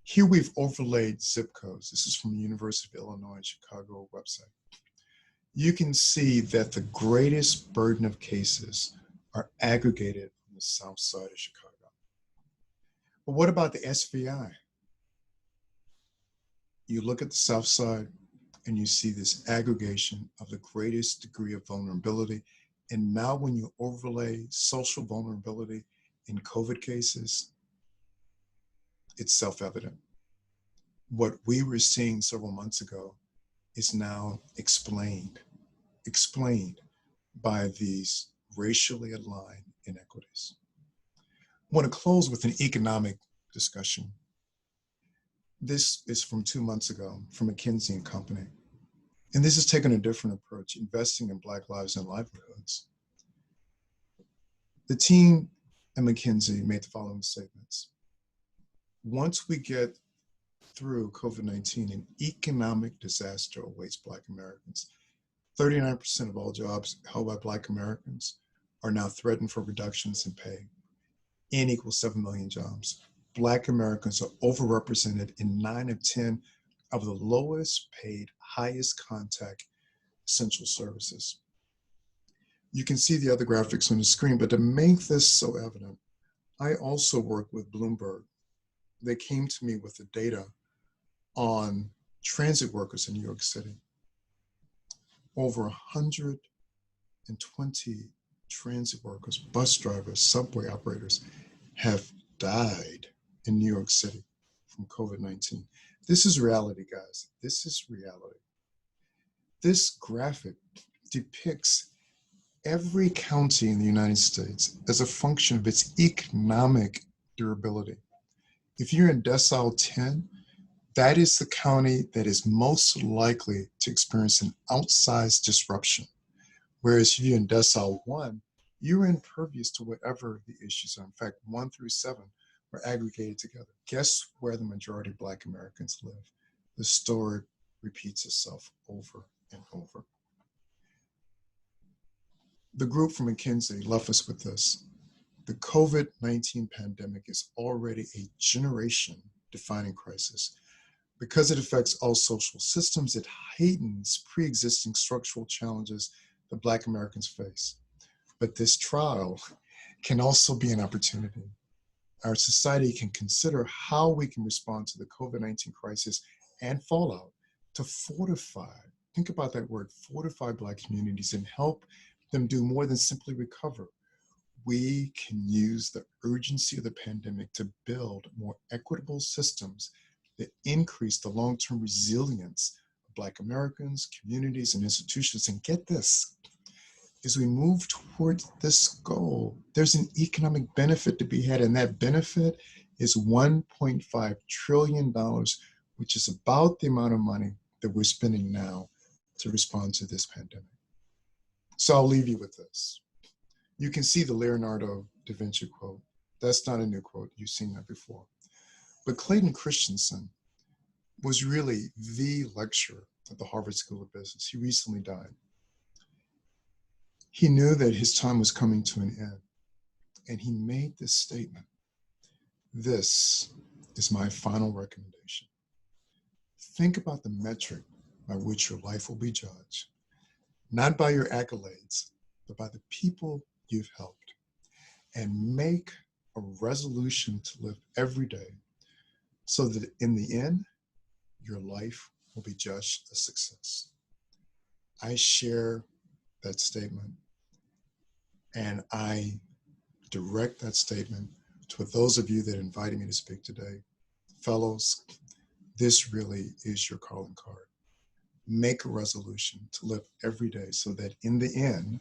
Here we've overlaid zip codes. This is from the University of Illinois Chicago website. You can see that the greatest burden of cases are aggregated on the south side of Chicago. But what about the SVI? You look at the south side and you see this aggregation of the greatest degree of vulnerability. And now when you overlay social vulnerability in COVID cases, it's self-evident. What we were seeing several months ago is now explained by these racially aligned inequities. I want to close with an economic discussion. This is from 2 months ago from McKinsey and Company. And this has taken a different approach, investing in Black lives and livelihoods. The team at McKinsey made the following statements. Once we get through COVID-19, an economic disaster awaits Black Americans. 39% of all jobs held by Black Americans are now threatened for reductions in pay. N equals 7 million jobs. Black Americans are overrepresented in 9 of 10 of the lowest paid, highest contact essential services. You can see the other graphics on the screen, but to make this so evident, I also work with Bloomberg. They came to me with the data on transit workers in New York City. Over 120 transit workers, bus drivers, subway operators have died in New York City from COVID-19. This is reality, guys. This is reality. This graphic depicts every county in the United States as a function of its economic durability. If you're in decile 10, that is the county that is most likely to experience an outsized disruption. Whereas if you're in decile 1, you're impervious to whatever the issues are. In fact, 1 through 7 were aggregated together. Guess where the majority of Black Americans live? The story repeats itself over and over. The group from McKinsey left us with this. The COVID-19 pandemic is already a generation-defining crisis. Because it affects all social systems, it heightens pre-existing structural challenges that Black Americans face. But this trial can also be an opportunity. Our society can consider how we can respond to the COVID-19 crisis and fallout to fortify, think about that word, fortify Black communities and help them do more than simply recover. We can use the urgency of the pandemic to build more equitable systems that increase the long-term resilience of Black Americans, communities, and institutions. And get this, as we move towards this goal, there's an economic benefit to be had, and that benefit is $1.5 trillion, which is about the amount of money that we're spending now to respond to this pandemic. So I'll leave you with this. You can see the Leonardo da Vinci quote. That's not a new quote, you've seen that before. But Clayton Christensen was really the lecturer at the Harvard School of Business. He recently died. He knew that his time was coming to an end, and he made this statement. This is my final recommendation. Think about the metric by which your life will be judged, not by your accolades, but by the people you've helped, and make a resolution to live every day so that in the end, your life will be judged a success. I share that statement, and I direct that statement to those of you that invited me to speak today. Fellows, this really is your calling card. Make a resolution to live every day so that in the end,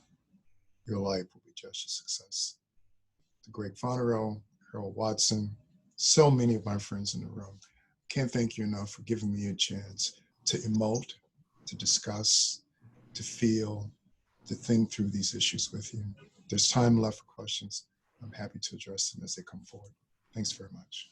your life will be judged a success. To Greg Fonerell, Harold Watson, so many of my friends in the room, can't thank you enough for giving me a chance to emote, to discuss, to feel, to think through these issues with you. There's time left for questions. I'm happy to address them as they come forward. Thanks very much.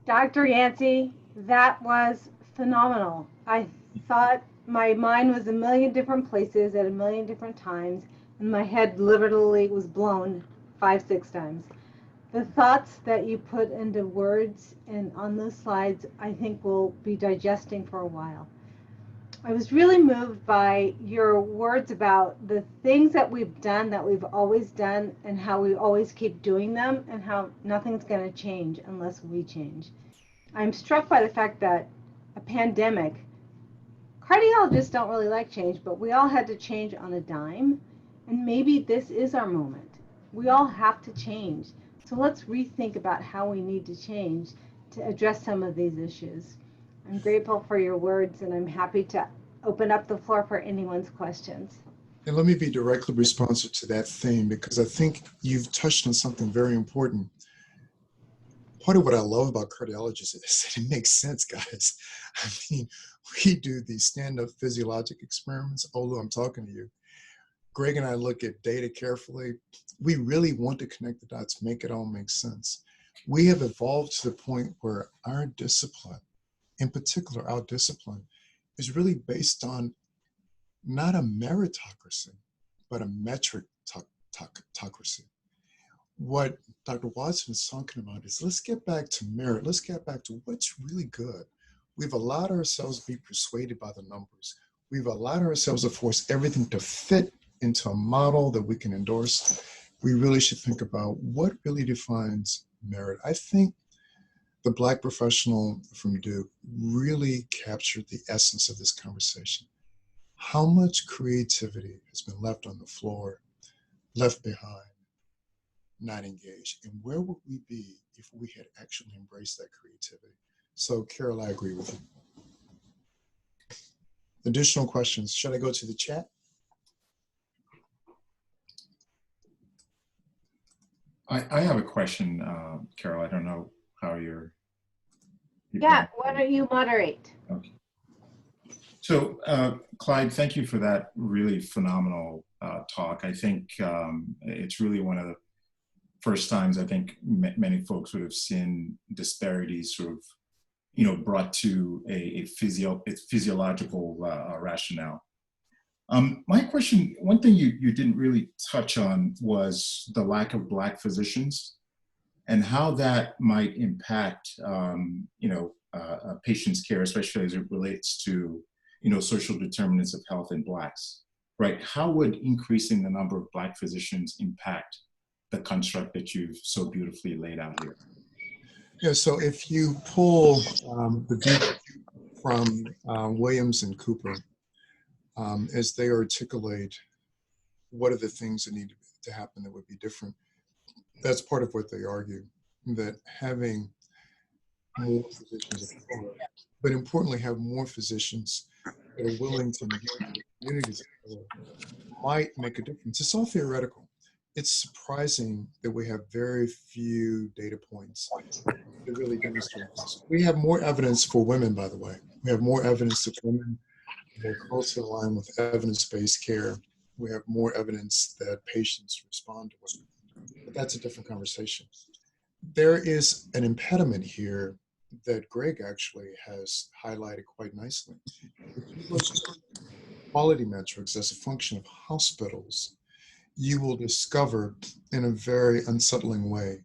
Dr. Yancy, that was phenomenal. I thought my mind was a million different places at a million different times, and my head literally was blown 5-6 times. The thoughts that you put into words and on those slides, I think we'll be digesting for a while. I was really moved by your words about the things that we've done, that we've always done, and how we always keep doing them, and how nothing's going to change unless we change. I'm struck by the fact that a pandemic, cardiologists don't really like change, but we all had to change on a dime, and maybe this is our moment. We all have to change. So let's rethink about how we need to change to address some of these issues. I'm grateful for your words, and I'm happy to open up the floor for anyone's questions. And let me be directly responsive to that theme, because I think you've touched on something very important. Part of what I love about cardiologists is that it makes sense, guys. I mean, we do these stand-up physiologic experiments. Olu, I'm talking to you. Greg and I look at data carefully. We really want to connect the dots, make it all make sense. We have evolved to the point where our discipline, in particular our discipline, is really based on not a meritocracy, but a metric-tocracy. What Dr. Watson is talking about is, let's get back to merit. Let's get back to what's really good. We've allowed ourselves to be persuaded by the numbers. We've allowed ourselves to force everything to fit into a model that we can endorse. We really should think about what really defines merit. I think the Black professional from Duke really captured the essence of this conversation. How much creativity has been left on the floor, left behind, not engaged? And where would we be if we had actually embraced that creativity? So, Carol, I agree with you. Additional questions? Should I go to the chat? I have a question, Carol. I don't know how you're Yeah, why don't you moderate? Okay. So, Clyde, thank you for that really phenomenal talk. I think it's really one of the first times I think many folks would have seen disparities sort of, you know, brought to a physiological rationale. My question, one thing you didn't really touch on was the lack of Black physicians and how that might impact, you know, patients' care, especially as it relates to, you know, social determinants of health in Blacks, right? How would increasing the number of Black physicians impact the construct that you've so beautifully laid out here? Yeah, so if you pull the view from Williams and Cooper, as they articulate what are the things that need to happen that would be different, that's part of what they argue, that having more physicians of color, but importantly have more physicians that are willing to engage with communities of color might make a difference. It's all theoretical. It's surprising that we have very few data points that really demonstrate this. We have more evidence for women, by the way. We have more evidence that women are more closely aligned with evidence-based care. We have more evidence that patients respond to women. But that's a different conversation. There is an impediment here that Greg actually has highlighted quite nicely. If you look at quality metrics as a function of hospitals, you will discover in a very unsettling way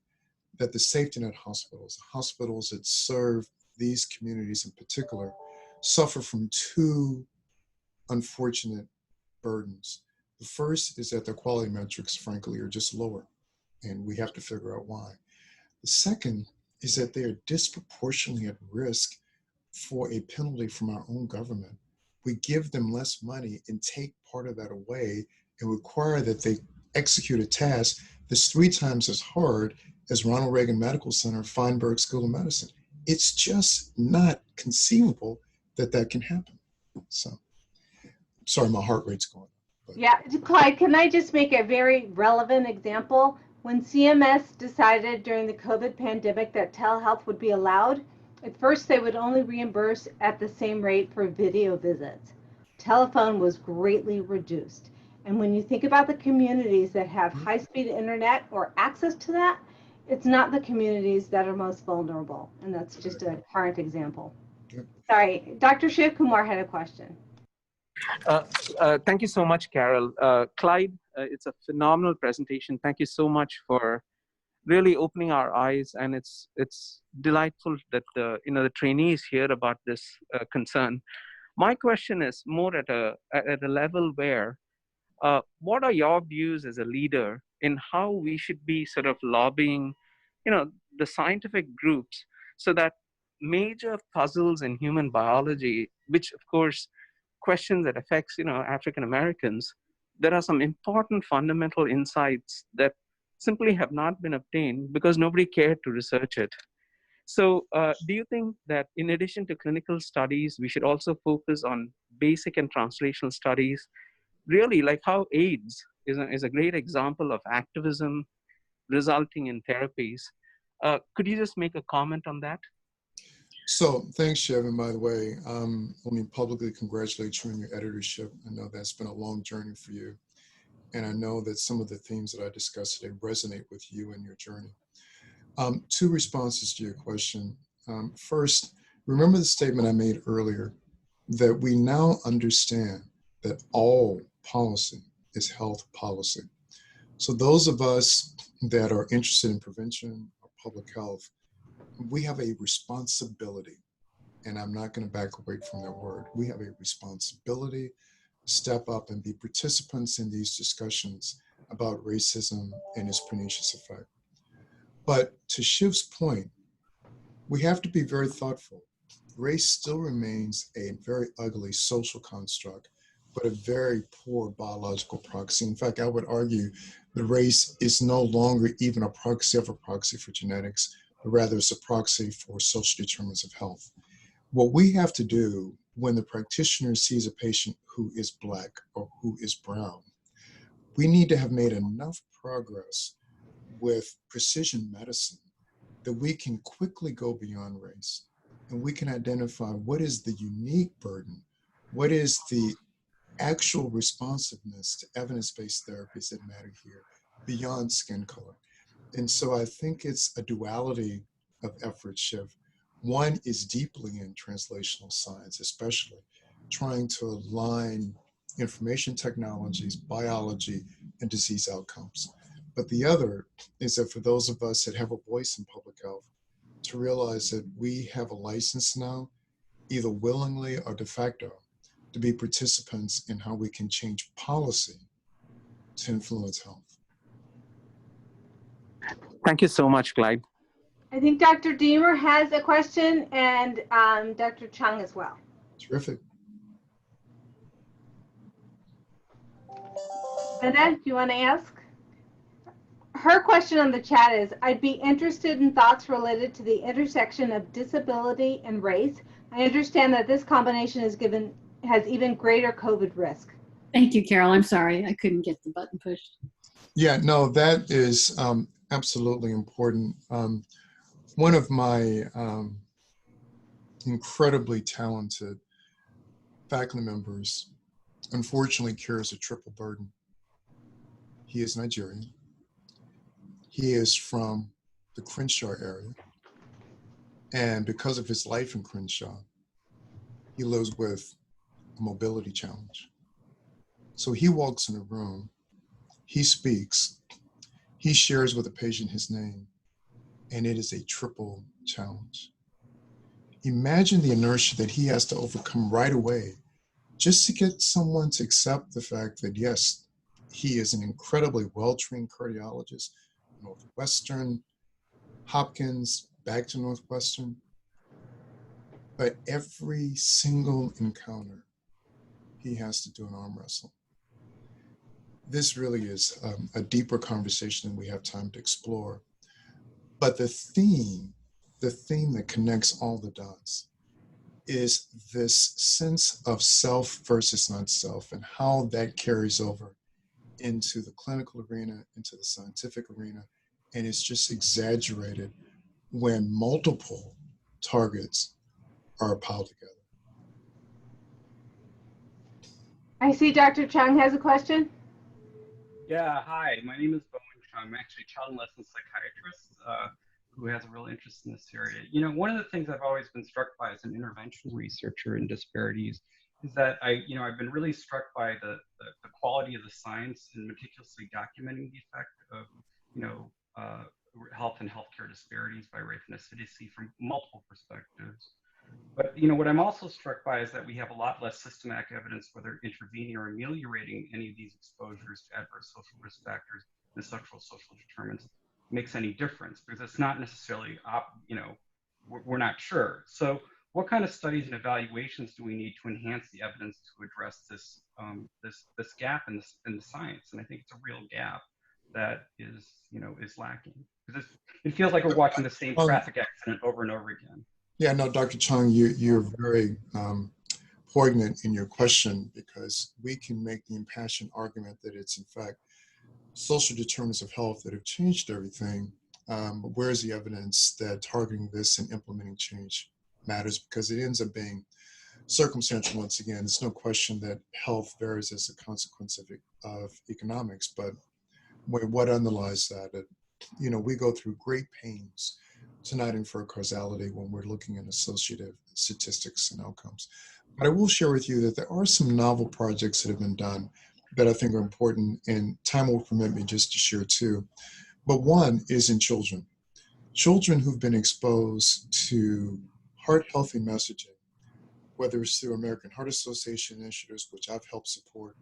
that the safety net hospitals, hospitals that serve these communities in particular, suffer from two unfortunate burdens. The first is that their quality metrics, frankly, are just lower, and we have to figure out why. The second is that they are disproportionately at risk for a penalty from our own government. We give them less money and take part of that away and require that they execute a task that's 3 times as hard as Ronald Reagan Medical Center, Feinberg School of Medicine. It's just not conceivable that that can happen. So, sorry, my heart rate's going. But. Yeah, Clyde, can I just make a very relevant example? When CMS decided during the COVID pandemic that telehealth would be allowed, at first they would only reimburse at the same rate for video visits. Telephone was greatly reduced. And when you think about the communities that have high-speed internet or access to that, it's not the communities that are most vulnerable. And that's just a current example. Sorry, Dr. Shiv Kumar had a question. Thank you so much, Carol. Clyde, it's a phenomenal presentation. Thank you so much for really opening our eyes, and it's delightful that the trainees hear about this concern. My question is more at a level where, what are your views as a leader in how we should be sort of lobbying, the scientific groups so that major puzzles in human biology, which of course questions that affects African Americans, there are some important fundamental insights that simply have not been obtained because nobody cared to research it. So do you think that in addition to clinical studies, we should also focus on basic and translational studies? Really, like how AIDS is a great example of activism resulting in therapies. Could you just make a comment on that? So thanks, Shevin, by the way. Let me publicly congratulate you on your editorship. I know that's been a long journey for you. And I know that some of the themes that I discussed today resonate with you and your journey. 2 responses to your question. First, remember the statement I made earlier that we now understand that all policy is health policy. So those of us that are interested in prevention or public health, we have a responsibility, and I'm not going to back away from that word. We have a responsibility to step up and be participants in these discussions about racism and its pernicious effect. But to Shiv's point, we have to be very thoughtful. Race still remains a very ugly social construct, but a very poor biological proxy. In fact, I would argue that race is no longer even a proxy for genetics, but rather it's a proxy for social determinants of health. What we have to do when the practitioner sees a patient who is Black or who is brown, we need to have made enough progress with precision medicine that we can quickly go beyond race and we can identify what is the unique burden, what is the actual responsiveness to evidence-based therapies that matter here beyond skin color. And so I think it's a duality of effort shift. One is deeply in translational science, especially trying to align information technologies, biology, and disease outcomes. But the other is that for those of us that have a voice in public health, to realize that we have a license now, either willingly or de facto, to be participants in how we can change policy to influence health. Thank you so much, Clyde. I think Dr. Deemer has a question, and Dr. Chung as well. Terrific. Linda, do you want to ask? Her question on the chat is, I'd be interested in thoughts related to the intersection of disability and race. I understand that this combination has even greater COVID risk. Thank you, Carol. I'm sorry, I couldn't get the button pushed. Yeah, no, that is absolutely important. One of my incredibly talented faculty members unfortunately carries a triple burden. He is Nigerian. He is from the Crenshaw area. And because of his life in Crenshaw, he lives with a mobility challenge. So he walks in a room, he speaks, he shares with a patient his name, and it is a triple challenge. Imagine the inertia that he has to overcome right away just to get someone to accept the fact that, yes, he is an incredibly well-trained cardiologist, Northwestern, Hopkins, back to Northwestern. But every single encounter, he has to do an arm wrestle. This really is a deeper conversation than we have time to explore. But the theme that connects all the dots is this sense of self versus not self and how that carries over into the clinical arena, into the scientific arena, and it's just exaggerated when multiple targets are piled together. I see Dr. Chung has a question. Yeah, hi, my name is Bowen Chung. I'm actually a child and adolescent psychiatrist who has a real interest in this area. You know, one of the things I've always been struck by as an intervention researcher in disparities is that I've been really struck by the quality of the science and meticulously documenting the effect of, health and healthcare disparities by race and ethnicity from multiple perspectives. But, what I'm also struck by is that we have a lot less systematic evidence whether intervening or ameliorating any of these exposures to adverse social risk factors and social determinants makes any difference, because it's not necessarily, we're not sure. So what kind of studies and evaluations do we need to enhance the evidence to address this this gap in the science? And I think it's a real gap that is lacking, because it feels like we're watching the same traffic accident over and over again. Yeah, no, Dr. Chung, you're very poignant in your question, because we can make the impassioned argument that it's in fact social determinants of health that have changed everything. But where's the evidence that targeting this and implementing change matters? Because it ends up being circumstantial once again. There's no question that health varies as a consequence of economics, but what underlies that? We go through great pains to not infer causality when we're looking at associative statistics and outcomes. But I will share with you that there are some novel projects that have been done that I think are important, and time will permit me just to share two. But one is in children. Children who've been exposed to heart-healthy messaging, whether it's through American Heart Association initiatives, which I've helped support,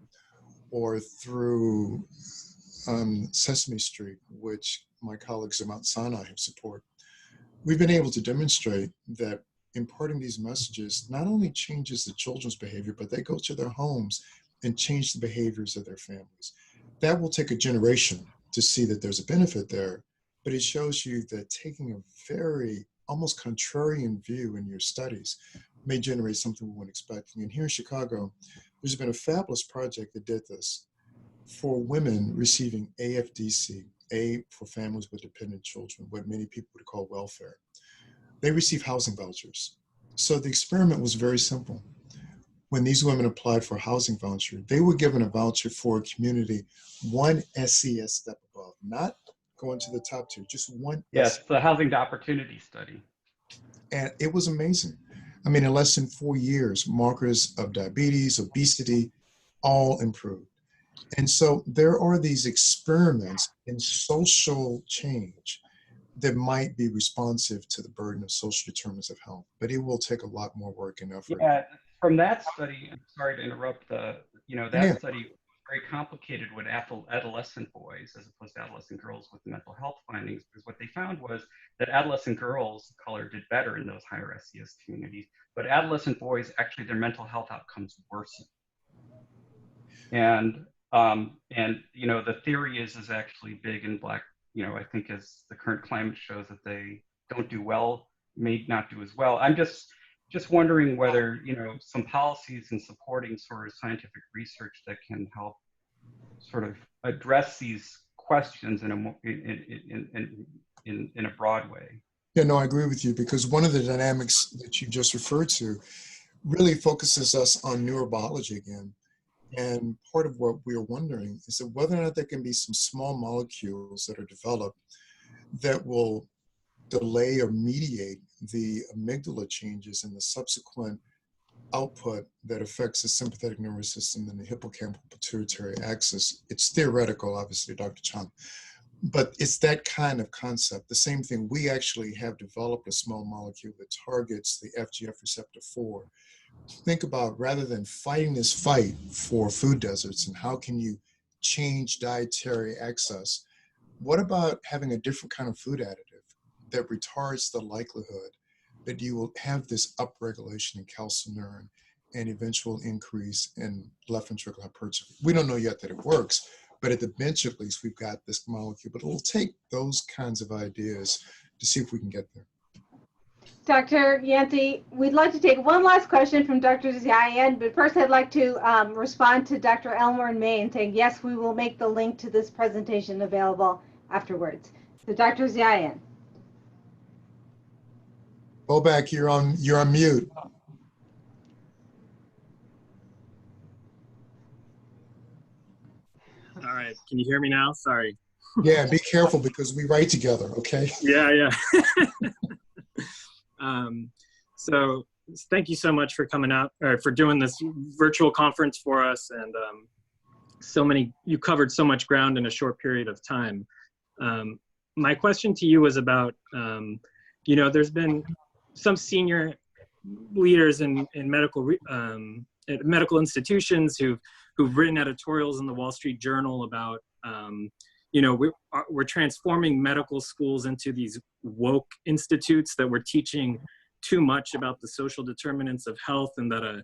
or through Sesame Street, which my colleagues at Mount Sinai have supported. We've been able to demonstrate that imparting these messages not only changes the children's behavior, but they go to their homes and change the behaviors of their families. That will take a generation to see that there's a benefit there, but it shows you that taking a very almost contrarian view in your studies may generate something we weren't expecting. And here in Chicago, there's been a fabulous project that did this for women receiving AFDC, aid for families with dependent children, what many people would call welfare. They receive housing vouchers. So the experiment was very simple. When these women applied for a housing voucher, they were given a voucher for a community one SES step above, not going to the top tier, just one. Yes, the Housing to Opportunity Study. And it was amazing. I mean, in less than 4 years, markers of diabetes, obesity, all improved. And so there are these experiments in social change that might be responsive to the burden of social determinants of health, but it will take a lot more work and effort. Yeah, from that study, I'm sorry to interrupt, that study was very complicated with adolescent boys as opposed to adolescent girls with mental health findings, because what they found was that adolescent girls of color did better in those higher SES communities, but adolescent boys, actually their mental health outcomes worsened. And the theory is actually big in Black, I think as the current climate shows that they don't do well, may not do as well. I'm just wondering whether, some policies and supporting sort of scientific research that can help sort of address these questions in a broad way. Yeah, no, I agree with you, because one of the dynamics that you just referred to really focuses us on neurobiology again. And part of what we are wondering is that whether or not there can be some small molecules that are developed that will delay or mediate the amygdala changes and the subsequent output that affects the sympathetic nervous system and the hippocampal pituitary axis. It's theoretical, obviously, Dr. Chang, but it's that kind of concept. The same thing, we actually have developed a small molecule that targets the FGF receptor 4. Think about, rather than fighting this fight for food deserts and how can you change dietary excess, what about having a different kind of food additive that retards the likelihood that you will have this upregulation in calcineurin and eventual increase in left ventricular hypertrophy? We don't know yet that it works, but at the bench at least we've got this molecule, but it'll take those kinds of ideas to see if we can get there. Dr. Yancy, we'd like to take one last question from Dr. Ziyan, but first I'd like to respond to Dr. Elmer and May and saying, yes, we will make the link to this presentation available afterwards. So Dr. Ziyan. Go back, you're on mute. All right, can you hear me now? Sorry. Yeah, be careful because we write together, okay? Yeah. So thank you so much for coming out, or for doing this virtual conference for us. And you covered so much ground in a short period of time. My question to you was about, there's been some senior leaders in medical institutions who've written editorials in the Wall Street Journal about, we're transforming medical schools into these woke institutes, that we're teaching too much about the social determinants of health, and that a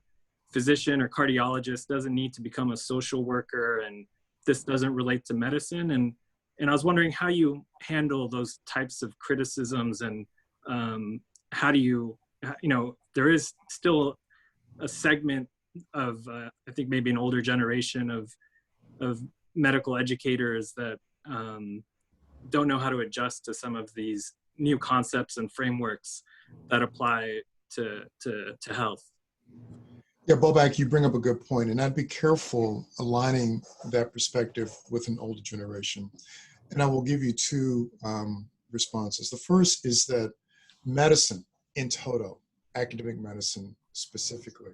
physician or cardiologist doesn't need to become a social worker, and this doesn't relate to medicine. And I was wondering how you handle those types of criticisms, and how do you, there is still a segment of, I think maybe an older generation of medical educators that don't know how to adjust to some of these new concepts and frameworks that apply to health. Yeah, Bobak, you bring up a good point, and I'd be careful aligning that perspective with an older generation. And I will give you two responses. The first is that medicine in total, academic medicine specifically,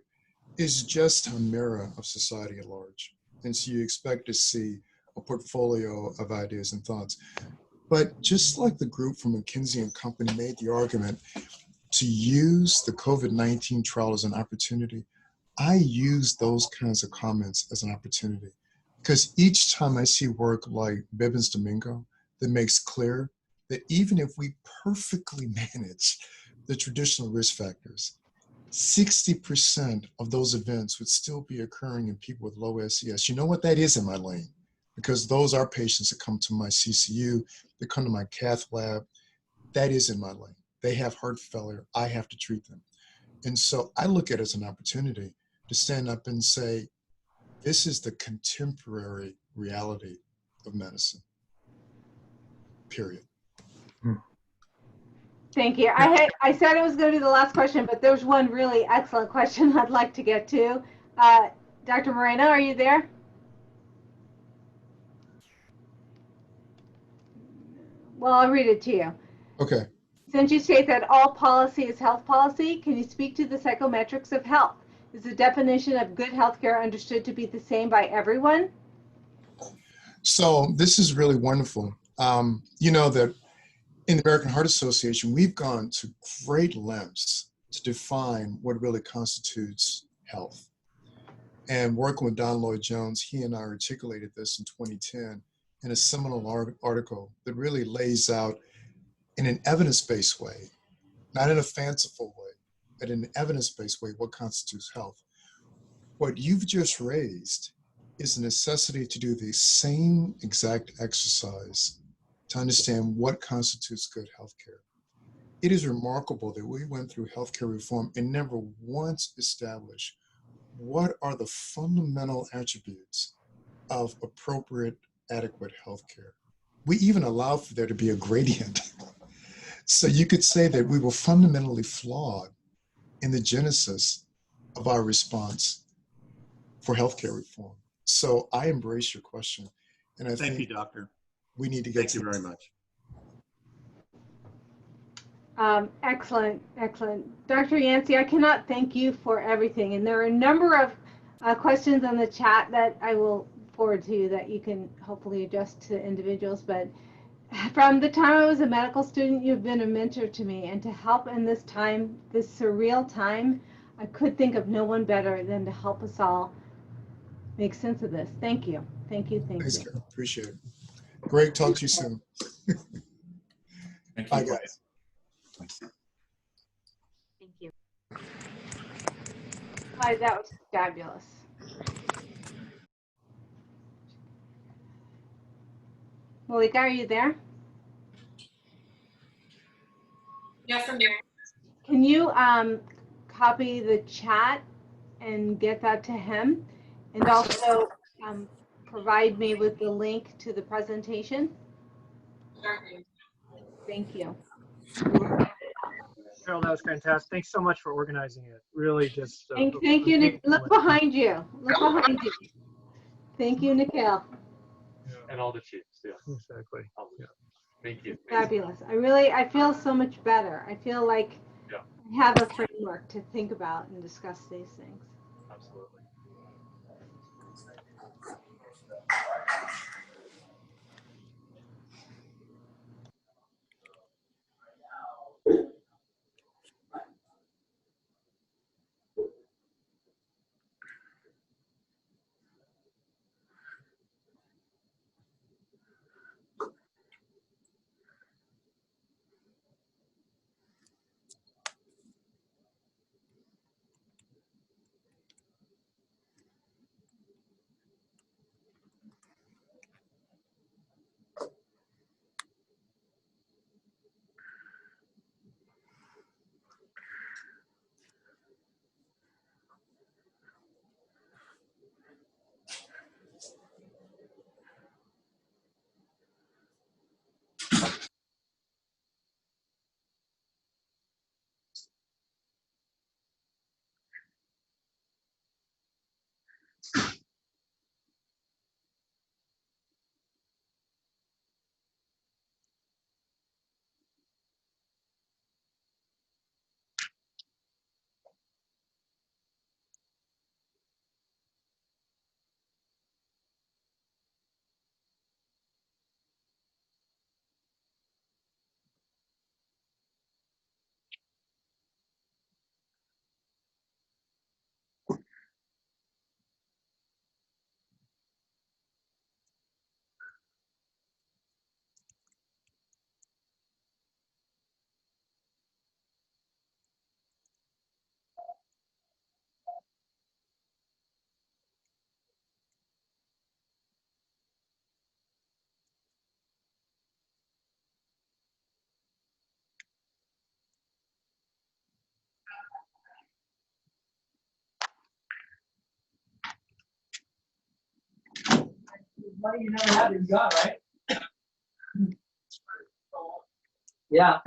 is just a mirror of society at large. And so you expect to see a portfolio of ideas and thoughts. But just like the group from McKinsey and Company made the argument to use the COVID-19 trial as an opportunity, I use those kinds of comments as an opportunity. Because each time I see work like Bibbins Domingo that makes clear that even if we perfectly manage the traditional risk factors, 60% of those events would still be occurring in people with low SES. You know what? That is in my lane, because those are patients that come to my CCU, that come to my cath lab. That is in my lane. They have heart failure. I have to treat them. And so I look at it as an opportunity to stand up and say, this is the contemporary reality of medicine. period. Thank you. I said it was going to be the last question, but there's one really excellent question I'd like to get to. Dr. Moreno, are you there? Well, I'll read it to you. Okay. Since you state that all policy is health policy, can you speak to the psychometrics of health? Is the definition of good healthcare understood to be the same by everyone? So this is really wonderful. You know that in the American Heart Association, we've gone to great lengths to define what really constitutes health. And working with Don Lloyd-Jones, he and I articulated this in 2010 in a seminal article that really lays out in an evidence-based way, not in a fanciful way, but in an evidence-based way, what constitutes health. What you've just raised is a necessity to do the same exact exercise to understand what constitutes good healthcare. It is remarkable that we went through healthcare reform and never once established what are the fundamental attributes of appropriate, adequate healthcare. We even allow for there to be a gradient. So you could say that we were fundamentally flawed in the genesis of our response for healthcare reform. So I embrace your question. And I Thank you, Doctor. We need to get Thank you very much. Excellent, excellent. Dr. Yancy, I cannot thank you for everything. And there are a number of questions on the chat that I will forward to you that you can hopefully adjust to individuals. But from the time I was a medical student, you've been a mentor to me. And to help in this time, this surreal time, I could think of no one better than to help us all make sense of this. Thank you. Thank you. Thank Thanks, you. Carol. Appreciate it. Greg, talk to you soon. Thank Bye, you. guys. Thank you. Clyde, that was fabulous. Malika, are you there? Yes, I'm here. Can you copy the chat and get that to him? And also provide me with the link to the presentation? Certainly. Thank you. Carol, that was fantastic. Thanks so much for organizing it. Really just. Thank you, Nick. Look behind you. Look behind you. Thank you, Nikhil. And all the chiefs, yeah, exactly. Yeah. Thank you. Fabulous. I feel so much better. I feel like I have a framework to think about and discuss these things. Absolutely. Money you never had in God, right? Yeah.